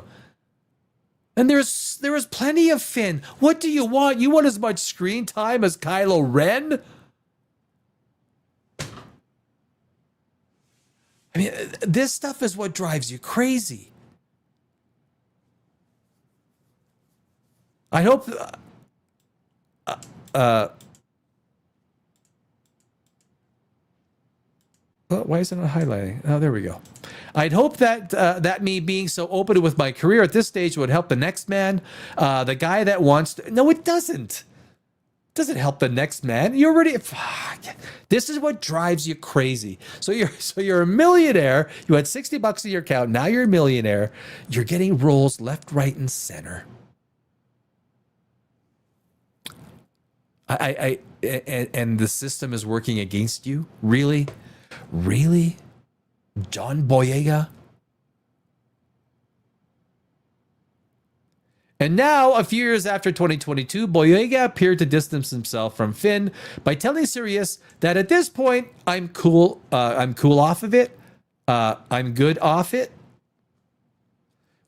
And there was plenty of Finn. What do you want? You want as much screen time as Kylo Ren? I mean, this stuff is what drives you crazy. I hope... why is it not highlighting? Oh, there we go. I'd hope that that me being so open with my career at this stage would help the next man, the guy that wants to. No, it doesn't. It doesn't help the next man. You already. This is what drives you crazy. So you're a millionaire. You had $60 in your account. Now you're a millionaire. You're getting roles left, right, and center. And the system is working against you. Really, really. John Boyega. And now, a few years after 2022, Boyega appeared to distance himself from Finn by telling Sirius that at this point, I'm cool. I'm cool off of it. I'm good off it.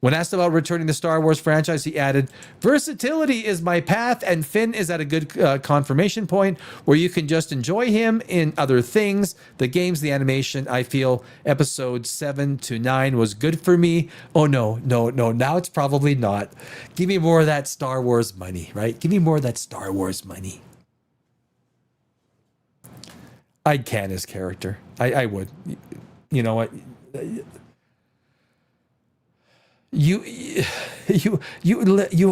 When asked about returning the Star Wars franchise, he added, "Versatility is my path, and Finn is at a good confirmation point where you can just enjoy him in other things. The games, the animation, I feel episode 7 to 9 was good for me." Oh, no. Now it's probably not. Give me more of that Star Wars money, right? Give me more of that Star Wars money. I'd can his character. I would. You know what? You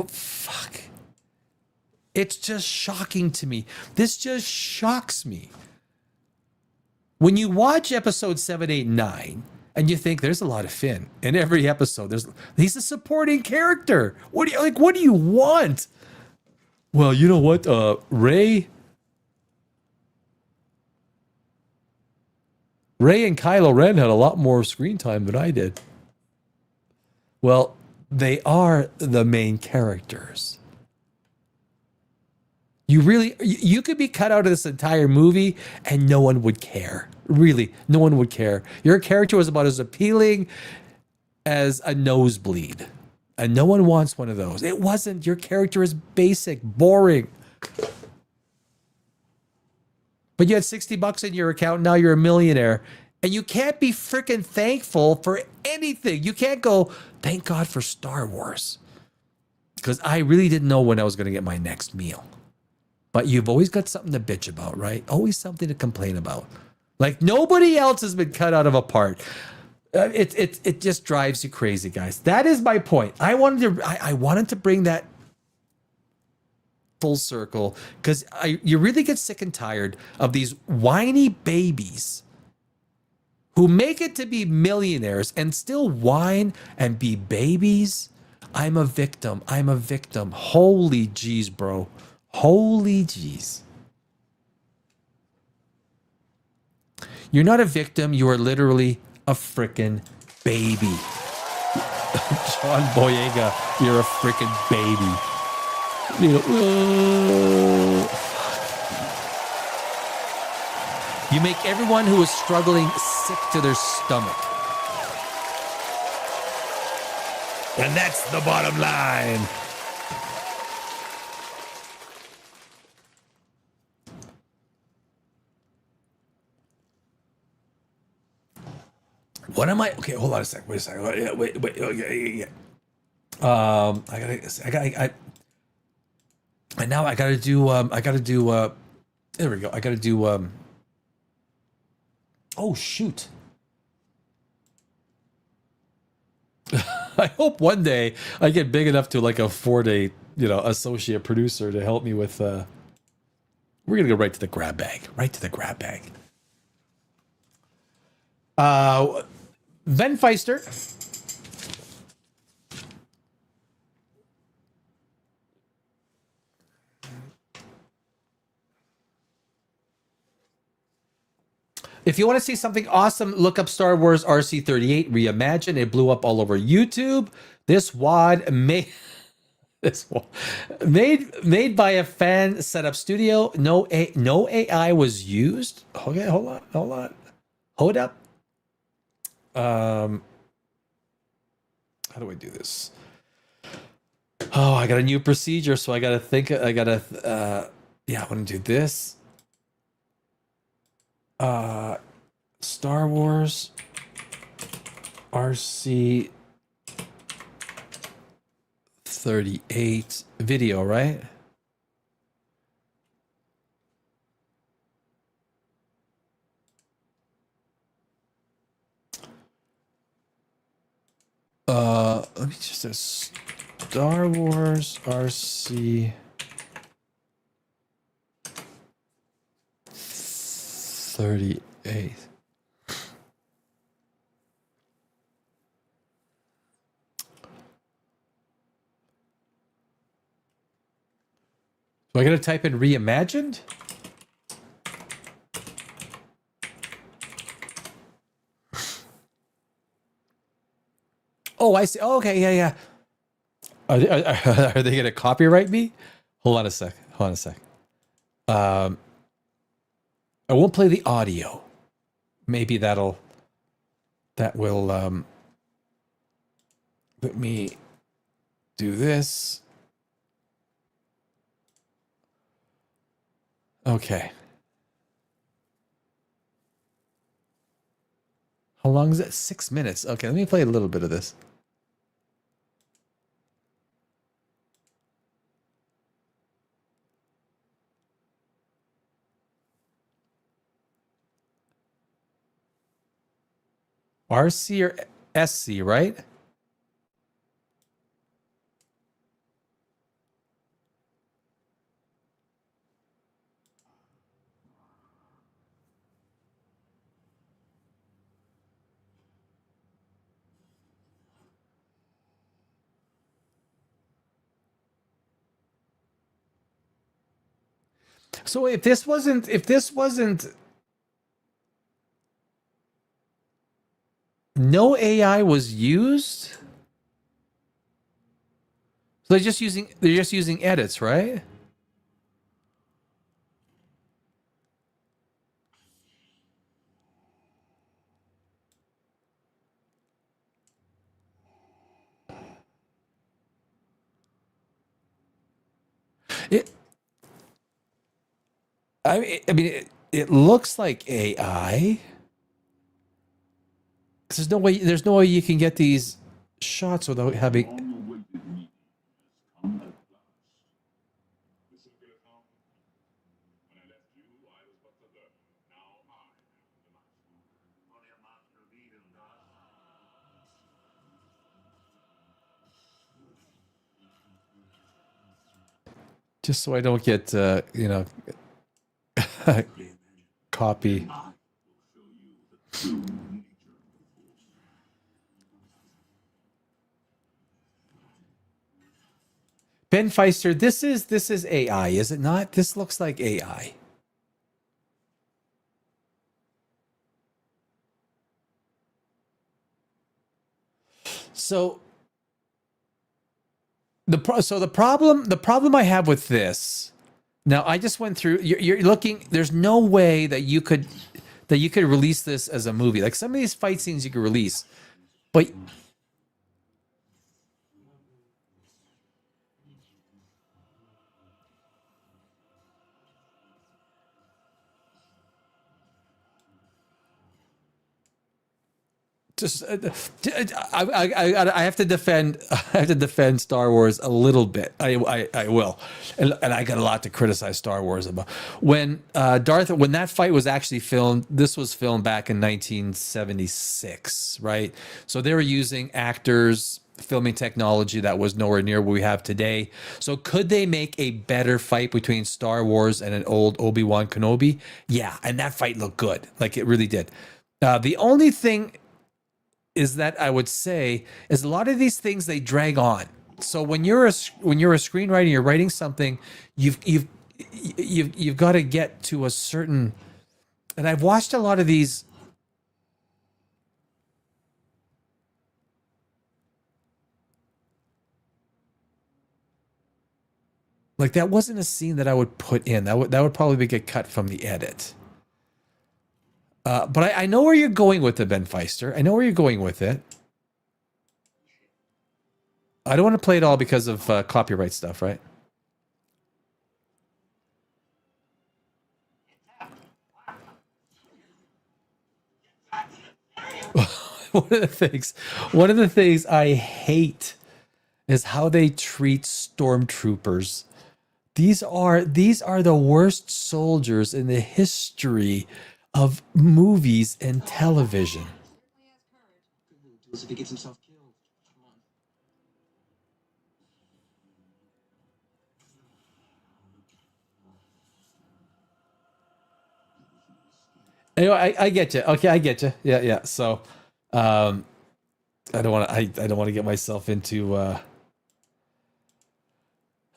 fuck. It's just shocking to me. This just shocks me. When you watch episode 7, 8, 9, and you think there's a lot of Finn in every episode, he's a supporting character. What do you want? Well, you know what? Ray and Kylo Ren had a lot more screen time than I did. Well, they are the main characters. You could be cut out of this entire movie and no one would care. Really, no one would care. Your character was about as appealing as a nosebleed. And no one wants one of those. It wasn't. Your character is basic, boring. But you had $60 in your account, now you're a millionaire. And you can't be freaking thankful for anything. You can't go, thank God for Star Wars. Because I really didn't know when I was going to get my next meal. But you've always got something to bitch about, right? Always something to complain about. Like nobody else has been cut out of a part. It just drives you crazy, guys. That is my point. I wanted to bring that full circle because you really get sick and tired of these whiny babies who make it to be millionaires and still whine and be babies. I'm a victim. Holy jeez, bro. Holy jeez. You're not a victim. You are literally a freaking baby. John Boyega, you're a freaking baby. You make everyone who is struggling sick to their stomach. And that's the bottom line. What am I? Okay, hold on a sec. Wait a second. Wait. Okay, yeah. And now I gotta do. There we go. I gotta do. Oh shoot. I hope one day I get big enough to like afford a associate producer to help me with. We're gonna go right to the grab bag. Ven Feister. If you want to see something awesome, look up Star Wars RC-38 Reimagine. It blew up all over YouTube. This wad made by a fan setup studio. No AI was used. Okay, hold on. Hold up. How do I do this? Oh, I got a new procedure, so I gotta think. I want to do this. Star Wars RC 38 video, right? Let me just say Star Wars RC 38. So I gotta type in reimagined? Oh, I see. Oh, okay, yeah, yeah. Are they gonna copyright me? Hold on a sec. Hold on a sec. I won't play the audio. Maybe that will let me do this. Okay. How long is it? 6 minutes. Okay, let me play a little bit of this. RC or SC, right? So if this wasn't no AI was used, so they're just using edits, right? It I mean it looks like AI. There's no way you can get these shots without having. Just so I don't get copy. Ben Feister, this is AI, is it not? This looks like AI. So the problem I have with this, now I just went through. You're looking. There's no way that you could release this as a movie. Like some of these fight scenes you could release, but just I have to defend Star Wars a little bit. I will, and I got a lot to criticize Star Wars about. When when that fight was actually filmed, this was filmed back in 1976, right? So they were using actors, filming technology that was nowhere near what we have today. So could they make a better fight between Star Wars and an old Obi-Wan Kenobi? Yeah, and that fight looked good, like it really did. The only thing is that I would say is a lot of these things they drag on. So when you're a screenwriter, you're writing something, you've got to get to a certain. And I've watched a lot of these. Like that wasn't a scene that I would put in. That would probably get cut from the edit. But I know where you're going with it, Ben Feister. I know where you're going with it. I don't want to play it all because of copyright stuff, right? one of the things I hate is how they treat stormtroopers. These are the worst soldiers in the history of movies and television. If he gets himself killed. Anyway, I get you. Okay, I get you. Yeah, yeah. So, um, I don't want to. I don't want to get myself into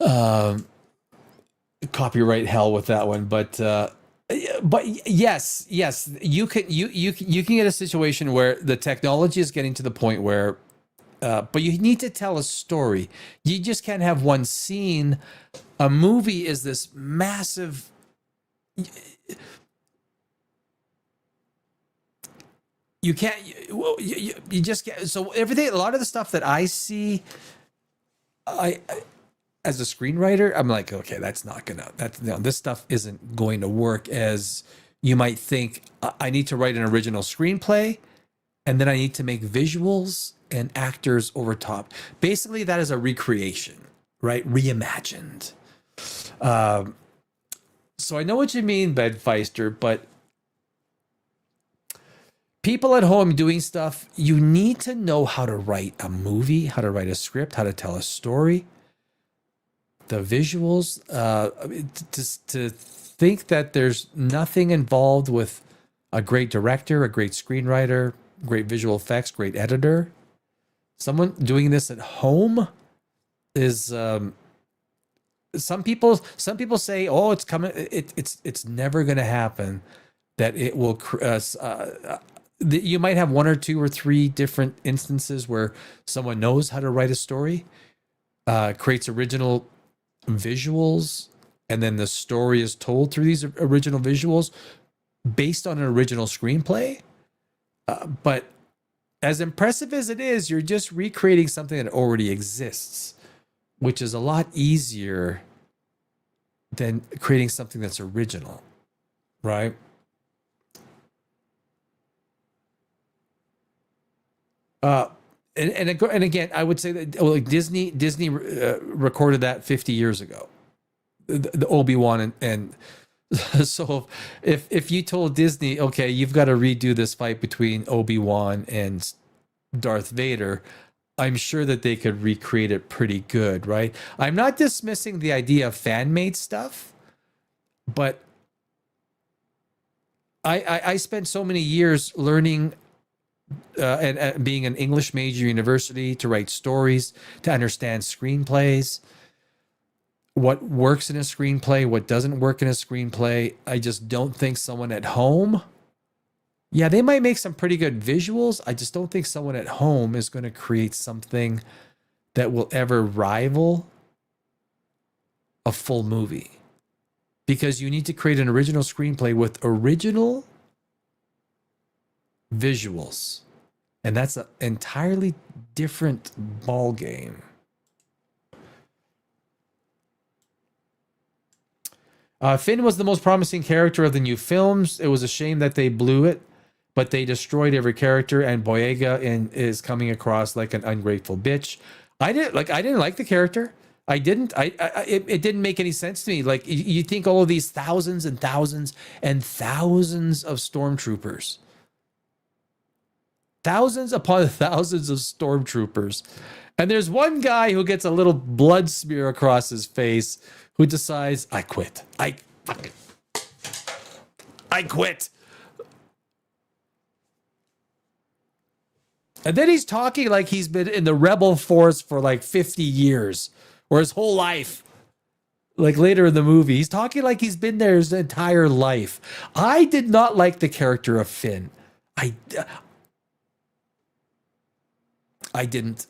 um copyright hell with that one, but yes, you can get a situation where the technology is getting to the point where, but you need to tell a story. You just can't have one scene. A movie is this massive. You can't. You just get so everything. A lot of the stuff that I see, I as a screenwriter, I'm like, okay, that's not gonna. That's no, this stuff isn't going to work as you might think. I need to write an original screenplay, and then I need to make visuals and actors over top. Basically, that is a recreation, right? Reimagined. Um, so I know what you mean, Bedfeister, but people at home doing stuff, you need to know how to write a movie, how to write a script, how to tell a story, the visuals. To think that there's nothing involved with a great director, a great screenwriter, great visual effects, great editor. Someone doing this at home is some people say, oh, it's coming. It's never going to happen. That it will. You might have one or two or three different instances where someone knows how to write a story, creates original visuals, and then the story is told through these original visuals based on an original screenplay. But as impressive as it is, you're just recreating something that already exists, which is a lot easier than creating something that's original, right? Uh, and again, I would say that like Disney recorded that 50 years ago, the Obi-Wan and so if you told Disney, okay, you've got to redo this fight between Obi-Wan and Darth Vader, I'm sure that they could recreate it pretty good, right? I'm not dismissing the idea of fan-made stuff, but I spent so many years learning and being an English major university to write stories, to understand screenplays, what works in a screenplay, what doesn't work in a screenplay. I just don't think someone at home, yeah, they might make some pretty good visuals. I just don't think someone at home is going to create something that will ever rival a full movie. Because you need to create an original screenplay with original visuals. And that's an entirely different ball game. Finn was the most promising character of the new films. It was a shame that they blew it, but they destroyed every character, and Boyega is coming across like an ungrateful bitch. I didn't like the character. I didn't. It didn't make any sense to me. Like you think all of these thousands and thousands and thousands of stormtroopers, thousands upon thousands of stormtroopers, and there's one guy who gets a little blood smear across his face who decides, I quit. I quit. And then he's talking like he's been in the rebel force for like 50 years or his whole life. Like later in the movie, he's talking like he's been there his entire life. I did not like the character of Finn. I didn't.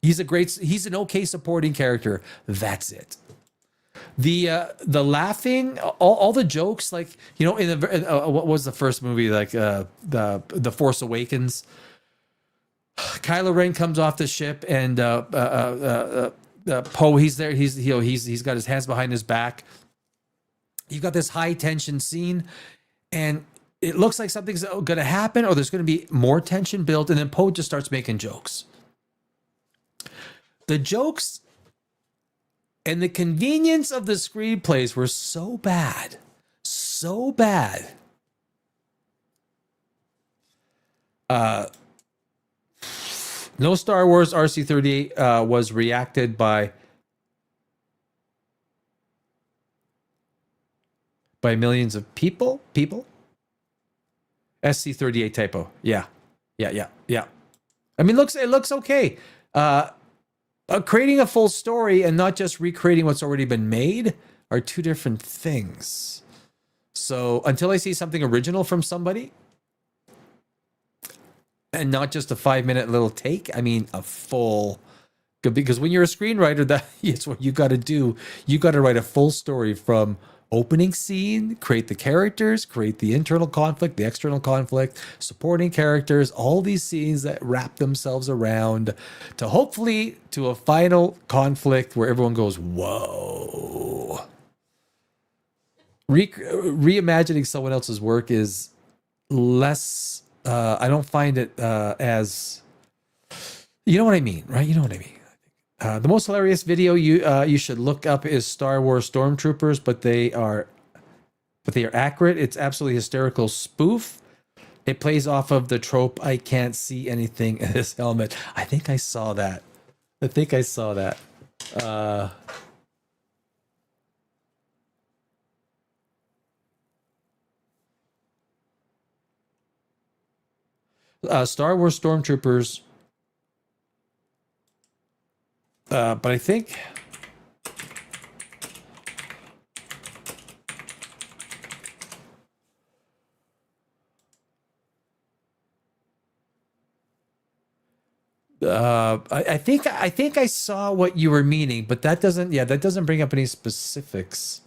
He's an okay supporting character. That's it. The laughing, all the jokes, like, you know, in the what was the first movie, like the Force Awakens. Kylo Ren comes off the ship and Poe, he's there. He's got his hands behind his back. You've got this high tension scene, and it looks like something's going to happen, or there's going to be more tension built, and then Poe just starts making jokes. The jokes and the convenience of the screenplays were so bad. No Star Wars RC-38 was reacted by millions of people. SC38 typo. Yeah. Yeah. I mean, it looks okay. Creating a full story and not just recreating what's already been made are two different things. So until I see something original from somebody, and not just a 5-minute little take, I mean a full. Because when you're a screenwriter, that is what you got to do. You got to write a full story from opening scene, create the characters, create the internal conflict, the external conflict, supporting characters, all these scenes that wrap themselves around to hopefully to a final conflict where everyone goes, whoa. Reimagining someone else's work is less, I don't find it as, you know what I mean, right? You know what I mean. The most hilarious video you should look up is Star Wars Stormtroopers, but they are accurate. It's absolutely hysterical spoof. It plays off of the trope, I can't see anything in this helmet. I think I saw that. Star Wars Stormtroopers. But I think I think I saw what you were meaning, but that doesn't bring up any specifics.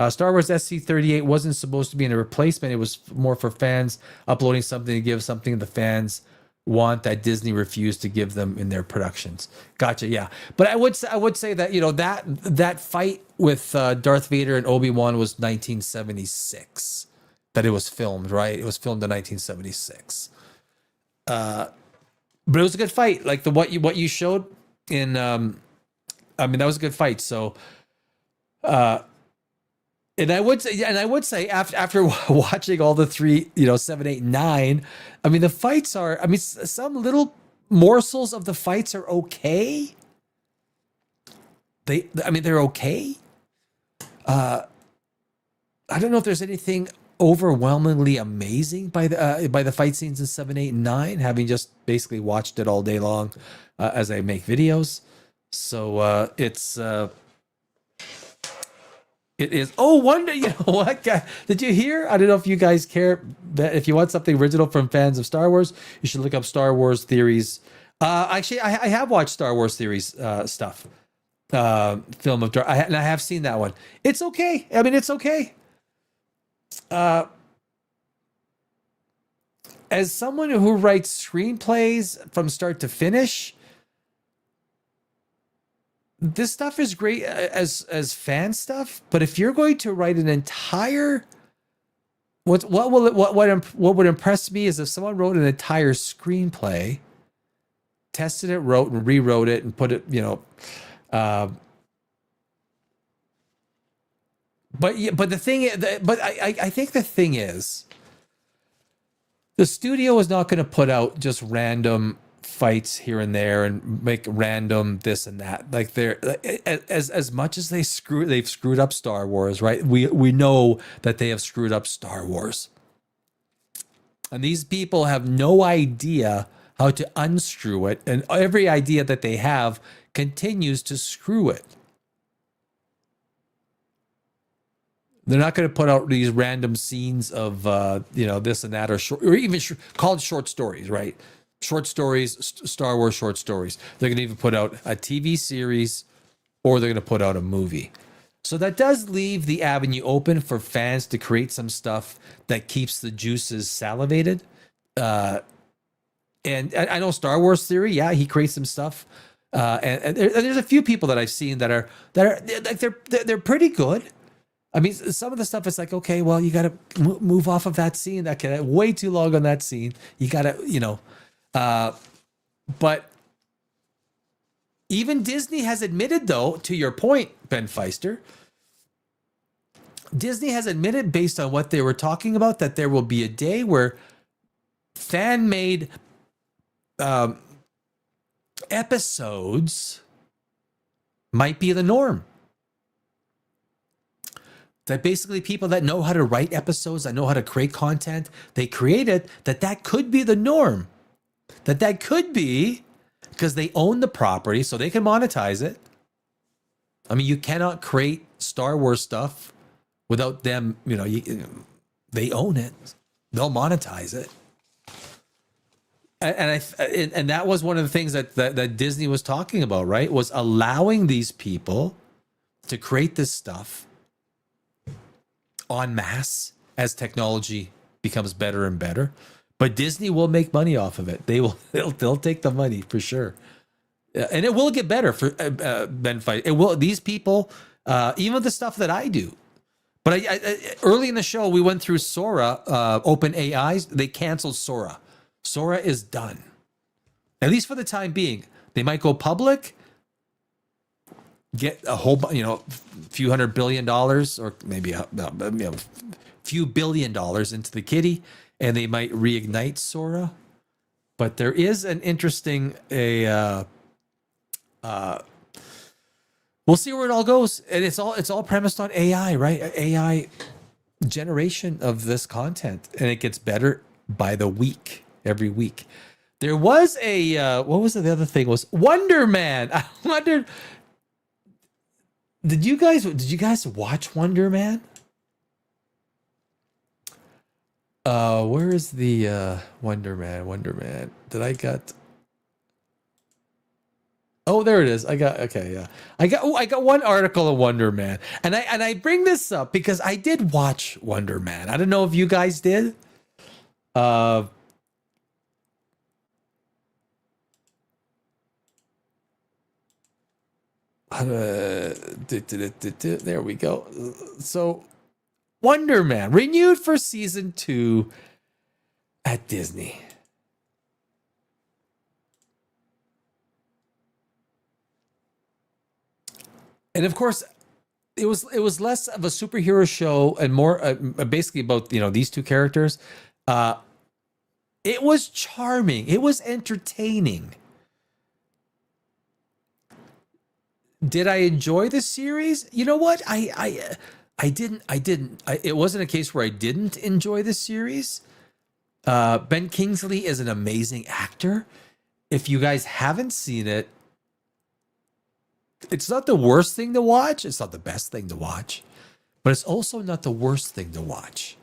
Star Wars SC38 wasn't supposed to be a replacement. It was more for fans uploading something to give something the fans want that Disney refused to give them in their productions. Gotcha. Yeah. But I would say that, that fight with Darth Vader and Obi-Wan was 1976 that it was filmed, right? It was filmed in 1976. But it was a good fight. Like what you showed in, I mean, that was a good fight. So, and I would say after watching all the 3, 7, 8, 9, I mean, the fights are, I mean, some little morsels of the fights are okay. They're okay. I don't know if there's anything overwhelmingly amazing by the fight scenes in 7, 8, and 9, having just basically watched it all day long as I make videos. So it is. Oh, Wonder, you know what, guy? Did you hear? I don't know if you guys care that if you want something original from fans of Star Wars, you should look up Star Wars Theories. Actually, I have watched Star Wars Theories stuff. Film of Dark. I have seen that one. It's okay. I mean, it's okay. As someone who writes screenplays from start to finish, this stuff is great as fan stuff, but if you're going to write an entire what would impress me is if someone wrote an entire screenplay, tested it, wrote and rewrote it, and put it, but the thing, but I think the thing is, the studio is not going to put out just random fights here and there and make random this and that. Like they're as much as they've screwed up Star Wars, right? We know that they have screwed up Star Wars, and these people have no idea how to unscrew it, and every idea that they have continues to screw it. They're not going to put out these random scenes of this and that, or even called short stories, right? Short stories, Star Wars short stories. They're going to even put out a TV series, or they're going to put out a movie. So that does leave the avenue open for fans to create some stuff that keeps the juices salivated. And I know Star Wars Theory, yeah, he creates some stuff. And there's a few people that I've seen that are like they're pretty good. I mean, some of the stuff is like, okay, well, you got to move off of that scene. That can way too long on that scene. You got to, but even Disney has admitted, though, to your point, Ben Feister, Disney has admitted, based on what they were talking about, that there will be a day where fan-made episodes might be the norm. that basically people that know how to write episodes, that know how to create content, they created that could be the norm. That could be because they own the property, so they can monetize it. I mean, you cannot create Star Wars stuff without them, they own it. They'll monetize it. And that was one of the things that Disney was talking about, right? Was allowing these people to create this stuff en masse as technology becomes better and better. But Disney will make money off of it. They'll take the money for sure. And it will get better for Ben Fight. It will. These people, even the stuff that I do. But I early in the show, we went through Sora, OpenAI's. They canceled Sora. Sora is done. At least for the time being. They might go public, get a whole, few $100 billion or maybe a few $1 billion into the kitty, and they might reignite Sora. But there is an interesting we'll see where it all goes, and it's all premised on AI, right? AI generation of this content, and it gets better by the week, every week. There was a what was it? The other thing was Wonderman. I wondered, did you guys watch Wonderman? Where is the Wonderman? Did I got? Oh, there it is. I got one article of Wonderman, and I bring this up because I did watch Wonderman. I don't know if you guys did. There we go. So, Wonderman renewed for season 2 at Disney. And of course, it was less of a superhero show and more basically about these two characters. It was charming. It was entertaining. Did I enjoy the series? You know what? I didn't. It wasn't a case where I didn't enjoy the series. Ben Kingsley is an amazing actor. If you guys haven't seen it, it's not the worst thing to watch. It's not the best thing to watch, but it's also not the worst thing to watch.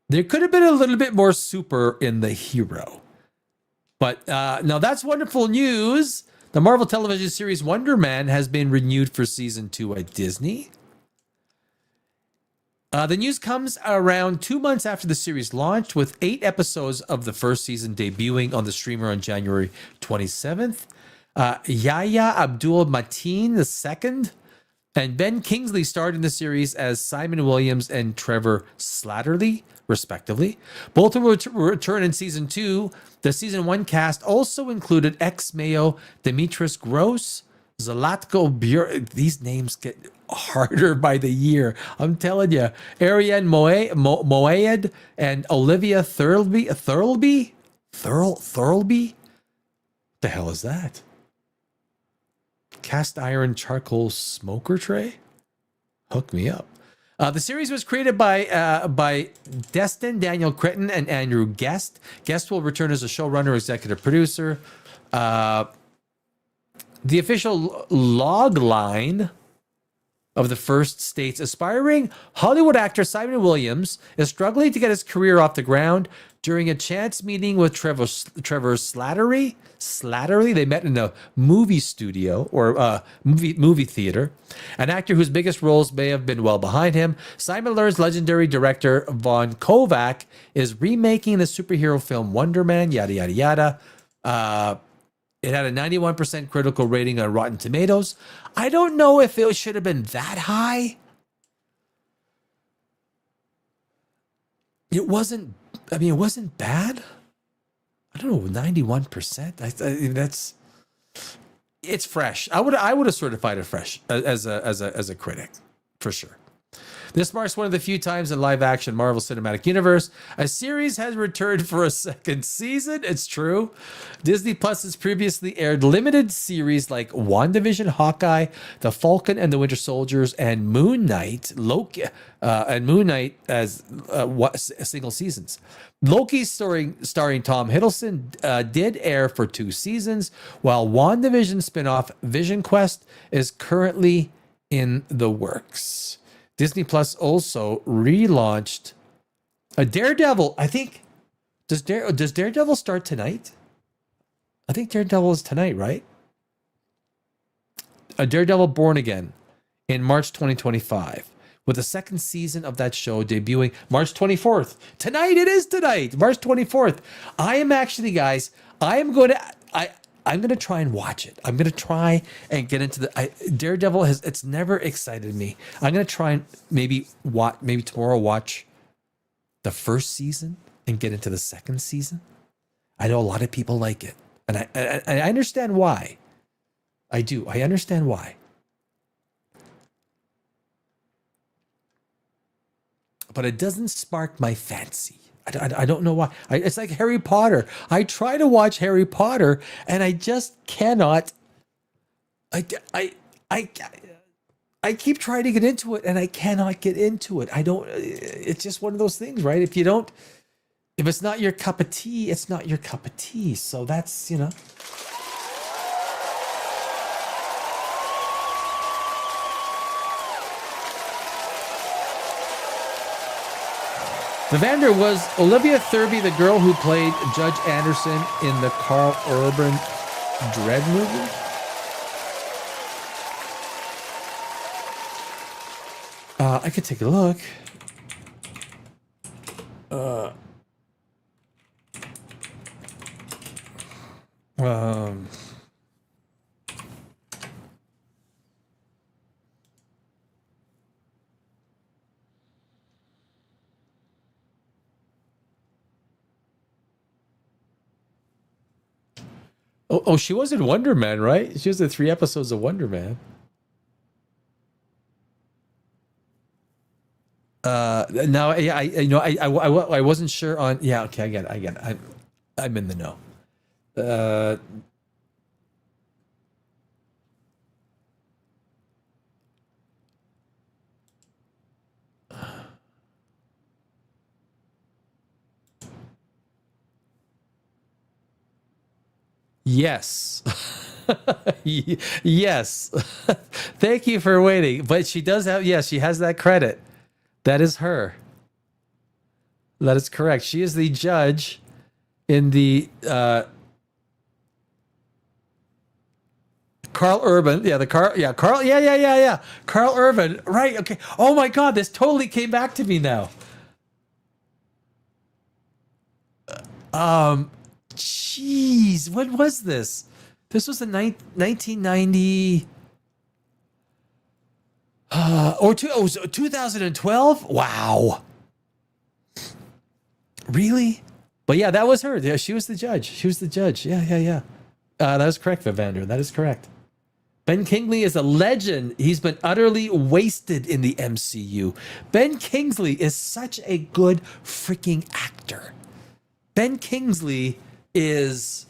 There could have been a little bit more super in the hero. But now that's wonderful news. The Marvel television series Wonderman has been renewed for season 2 at Disney. The news comes around 2 months after the series launched, with 8 episodes of the first season debuting on the streamer on January 27th. Yahya Abdul-Mateen II and Ben Kingsley starred in the series as Simon Williams and Trevor Slattery, respectively. Both will return in season 2. The season 1 cast also included ex-Mayo Demetrius Gross, Zlatko Bur. These names get harder by the year. I'm telling you. Ariane Moayed and Olivia Thirlby? Thirlby? The hell is that? Cast iron charcoal smoker tray? Hook me up. The series was created by Destin Daniel Cretton and Andrew Guest. Guest will return as a showrunner, executive producer. The official log line of the first states aspiring Hollywood actor Simon Williams is struggling to get his career off the ground. During a chance meeting with Trevor Slattery, they met in a movie studio or movie theater. An actor whose biggest roles may have been well behind him. Simon learns legendary director Von Kovac is remaking the superhero film Wonderman, yada, yada, yada. It had a 91% critical rating on Rotten Tomatoes. I don't know if it should have been that high. It wasn't bad. I don't know, 91%. It's fresh. I would have certified it fresh as a critic, for sure. This marks one of the few times in live action Marvel Cinematic Universe a series has returned for a second season. It's true. Disney Plus has previously aired limited series like WandaVision, Hawkeye, The Falcon and the Winter Soldiers, and Moon Knight, Loki, and Moon Knight as single seasons. Loki, starring Tom Hiddleston, did air for 2 seasons, while WandaVision spinoff Vision Quest is currently in the works. Disney Plus also relaunched a Daredevil. I think does Daredevil start tonight? I think Daredevil is tonight, right? A Daredevil Born Again in March 2025. With the second season of that show debuting March 24th. Tonight, it is tonight, March 24th. I am actually, guys, I'm going to try and watch it. I'm going to try and get into Daredevil it's never excited me. I'm going to try and maybe tomorrow watch the first season and get into the second season. I know a lot of people like it. And I understand why. I do. I understand why. But it doesn't spark my fancy. I don't know why. It's like Harry Potter. I try to watch Harry Potter and I just cannot. I keep trying to get into it and I cannot get into it. It's just one of those things, right? If it's not your cup of tea, it's not your cup of tea. So that's, Evander, was Olivia Thirlby the girl who played Judge Anderson in the Carl Urban Dread movie? I could take a look. Oh, she was in Wonderman, right? She was in 3 episodes of Wonderman. Now, yeah, I wasn't sure on. Yeah, okay, I get it. I'm in the know. Yes. Yes. Thank you for waiting. But she does have, yes, she has that credit. That is her. That is correct. She is the judge in the Carl Urban. Yeah, Carl. Yeah. Carl Urban. Right. Okay. Oh my God, this totally came back to me now. Jeez, when was this? This was the 1990 or 2012. Wow. Really? But yeah, that was her. Yeah, she was the judge. Yeah. That is correct, Vivander. That is correct. Ben Kingsley is a legend. He's been utterly wasted in the MCU. Ben Kingsley is such a good freaking actor. Ben Kingsley is,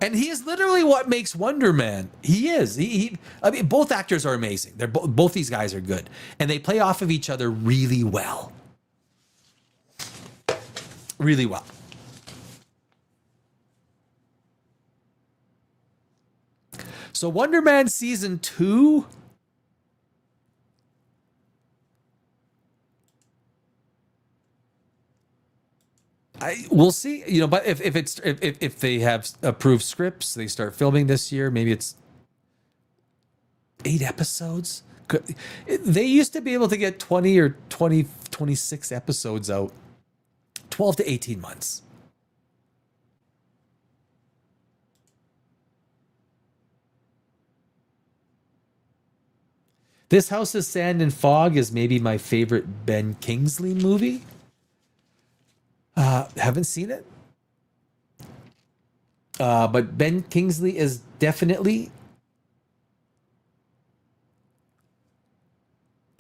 and he is literally what makes Wonderman. He is. I mean, both actors are amazing. They're both these guys are good, and they play off of each other really well. Really well. So Wonderman season 2. We'll see, but if they have approved scripts, they start filming this year. Maybe it's 8 episodes. They used to be able to get 20 or 26 episodes out, 12 to 18 months. This House of Sand and Fog is maybe my favorite Ben Kingsley movie. Haven't seen it. But Ben Kingsley is definitely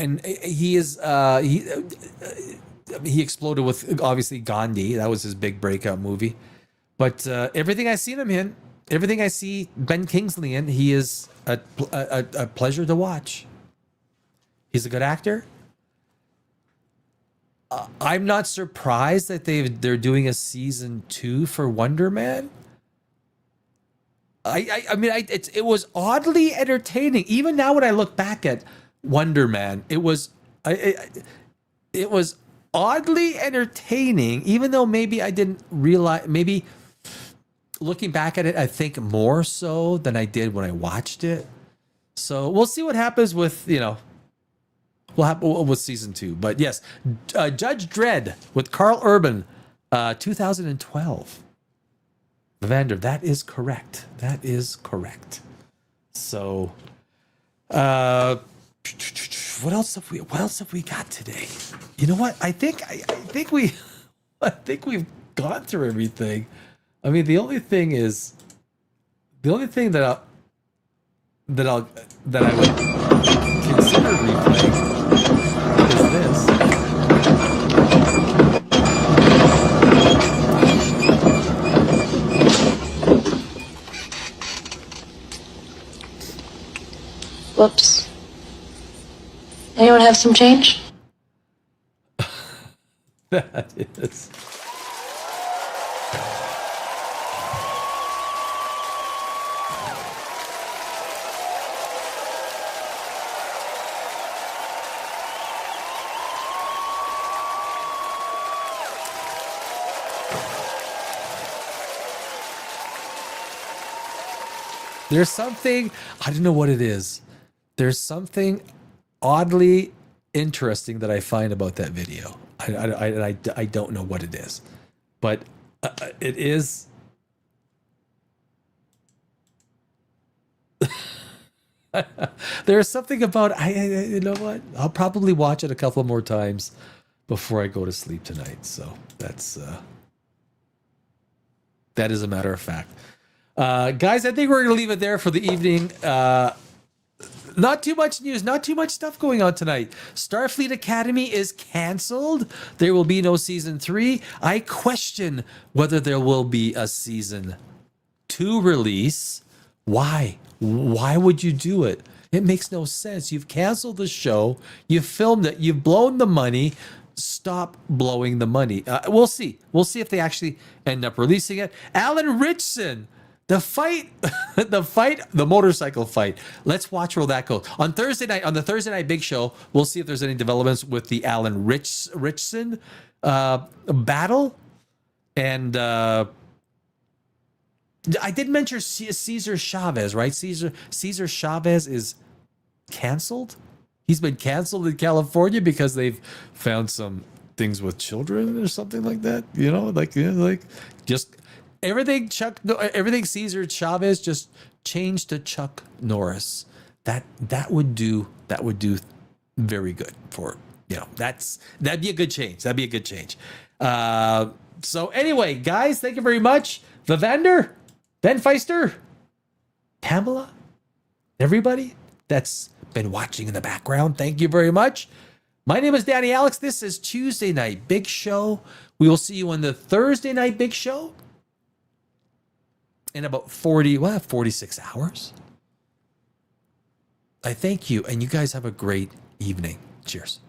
and he is he exploded with obviously Gandhi. That was his big breakout movie. But everything I seen him in, everything I see Ben Kingsley in, he is a pleasure to watch. He's a good actor. I'm not surprised that they're doing a season 2 for Wonderman. I mean, it was oddly entertaining. Even now, when I look back at Wonderman, it was oddly entertaining. Even though maybe I didn't realize, maybe looking back at it, I think more so than I did when I watched it. So we'll see what happens with with season 2. But yes, Judge Dredd with Carl Urban, 2012. Vander, that is correct. That is correct. So, what else have we got today? You know what? I think we've gone through everything. I mean, the only thing that I would consider replaying is this. Whoops. Anyone have some change? That is. There's something, I don't know what it is. There's something oddly interesting that I find about that video. I don't know what it is, but it is. There's something about you know what? I'll probably watch it a couple more times before I go to sleep tonight. So that is a matter of fact. Guys, I think we're going to leave it there for the evening. Not too much news, not too much stuff going on tonight. Starfleet Academy is canceled. There will be no season 3. I question whether there will be a season 2 release. Why? Why would you do it? It makes no sense. You've canceled the show. You've filmed it. You've blown the money. Stop blowing the money. We'll see. We'll see if they actually end up releasing it. Alan Ritchson. The motorcycle fight. Let's watch where that goes. On Thursday night, on the Thursday Night Big Show, we'll see if there's any developments with the Alan Ritchson battle. And I did mention Cesar Chavez, right? Cesar Chavez is canceled. He's been canceled in California because they've found some things with children or something like that. You know, like just... Everything Cesar Chavez just changed to Chuck Norris. That would do very good for, you know, that'd be a good change. That'd be a good change. So anyway, guys, thank you very much. Vivander, Ben Feister, Pamela, everybody that's been watching in the background, thank you very much. My name is Danny Alex. This is Tuesday Night Big Show. We will see you on the Thursday Night Big Show in about 46 hours. I thank you, and you guys have a great evening. Cheers.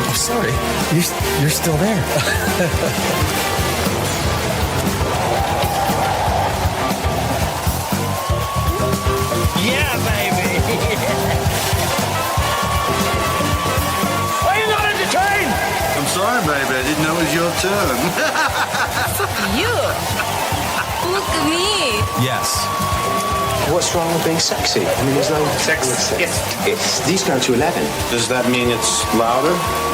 Oh, sorry, you're still there. Yeah, baby. turn. You. Look at me. Yes. What's wrong with being sexy? I mean, there's no Sex. These go to 11. Does that mean it's louder?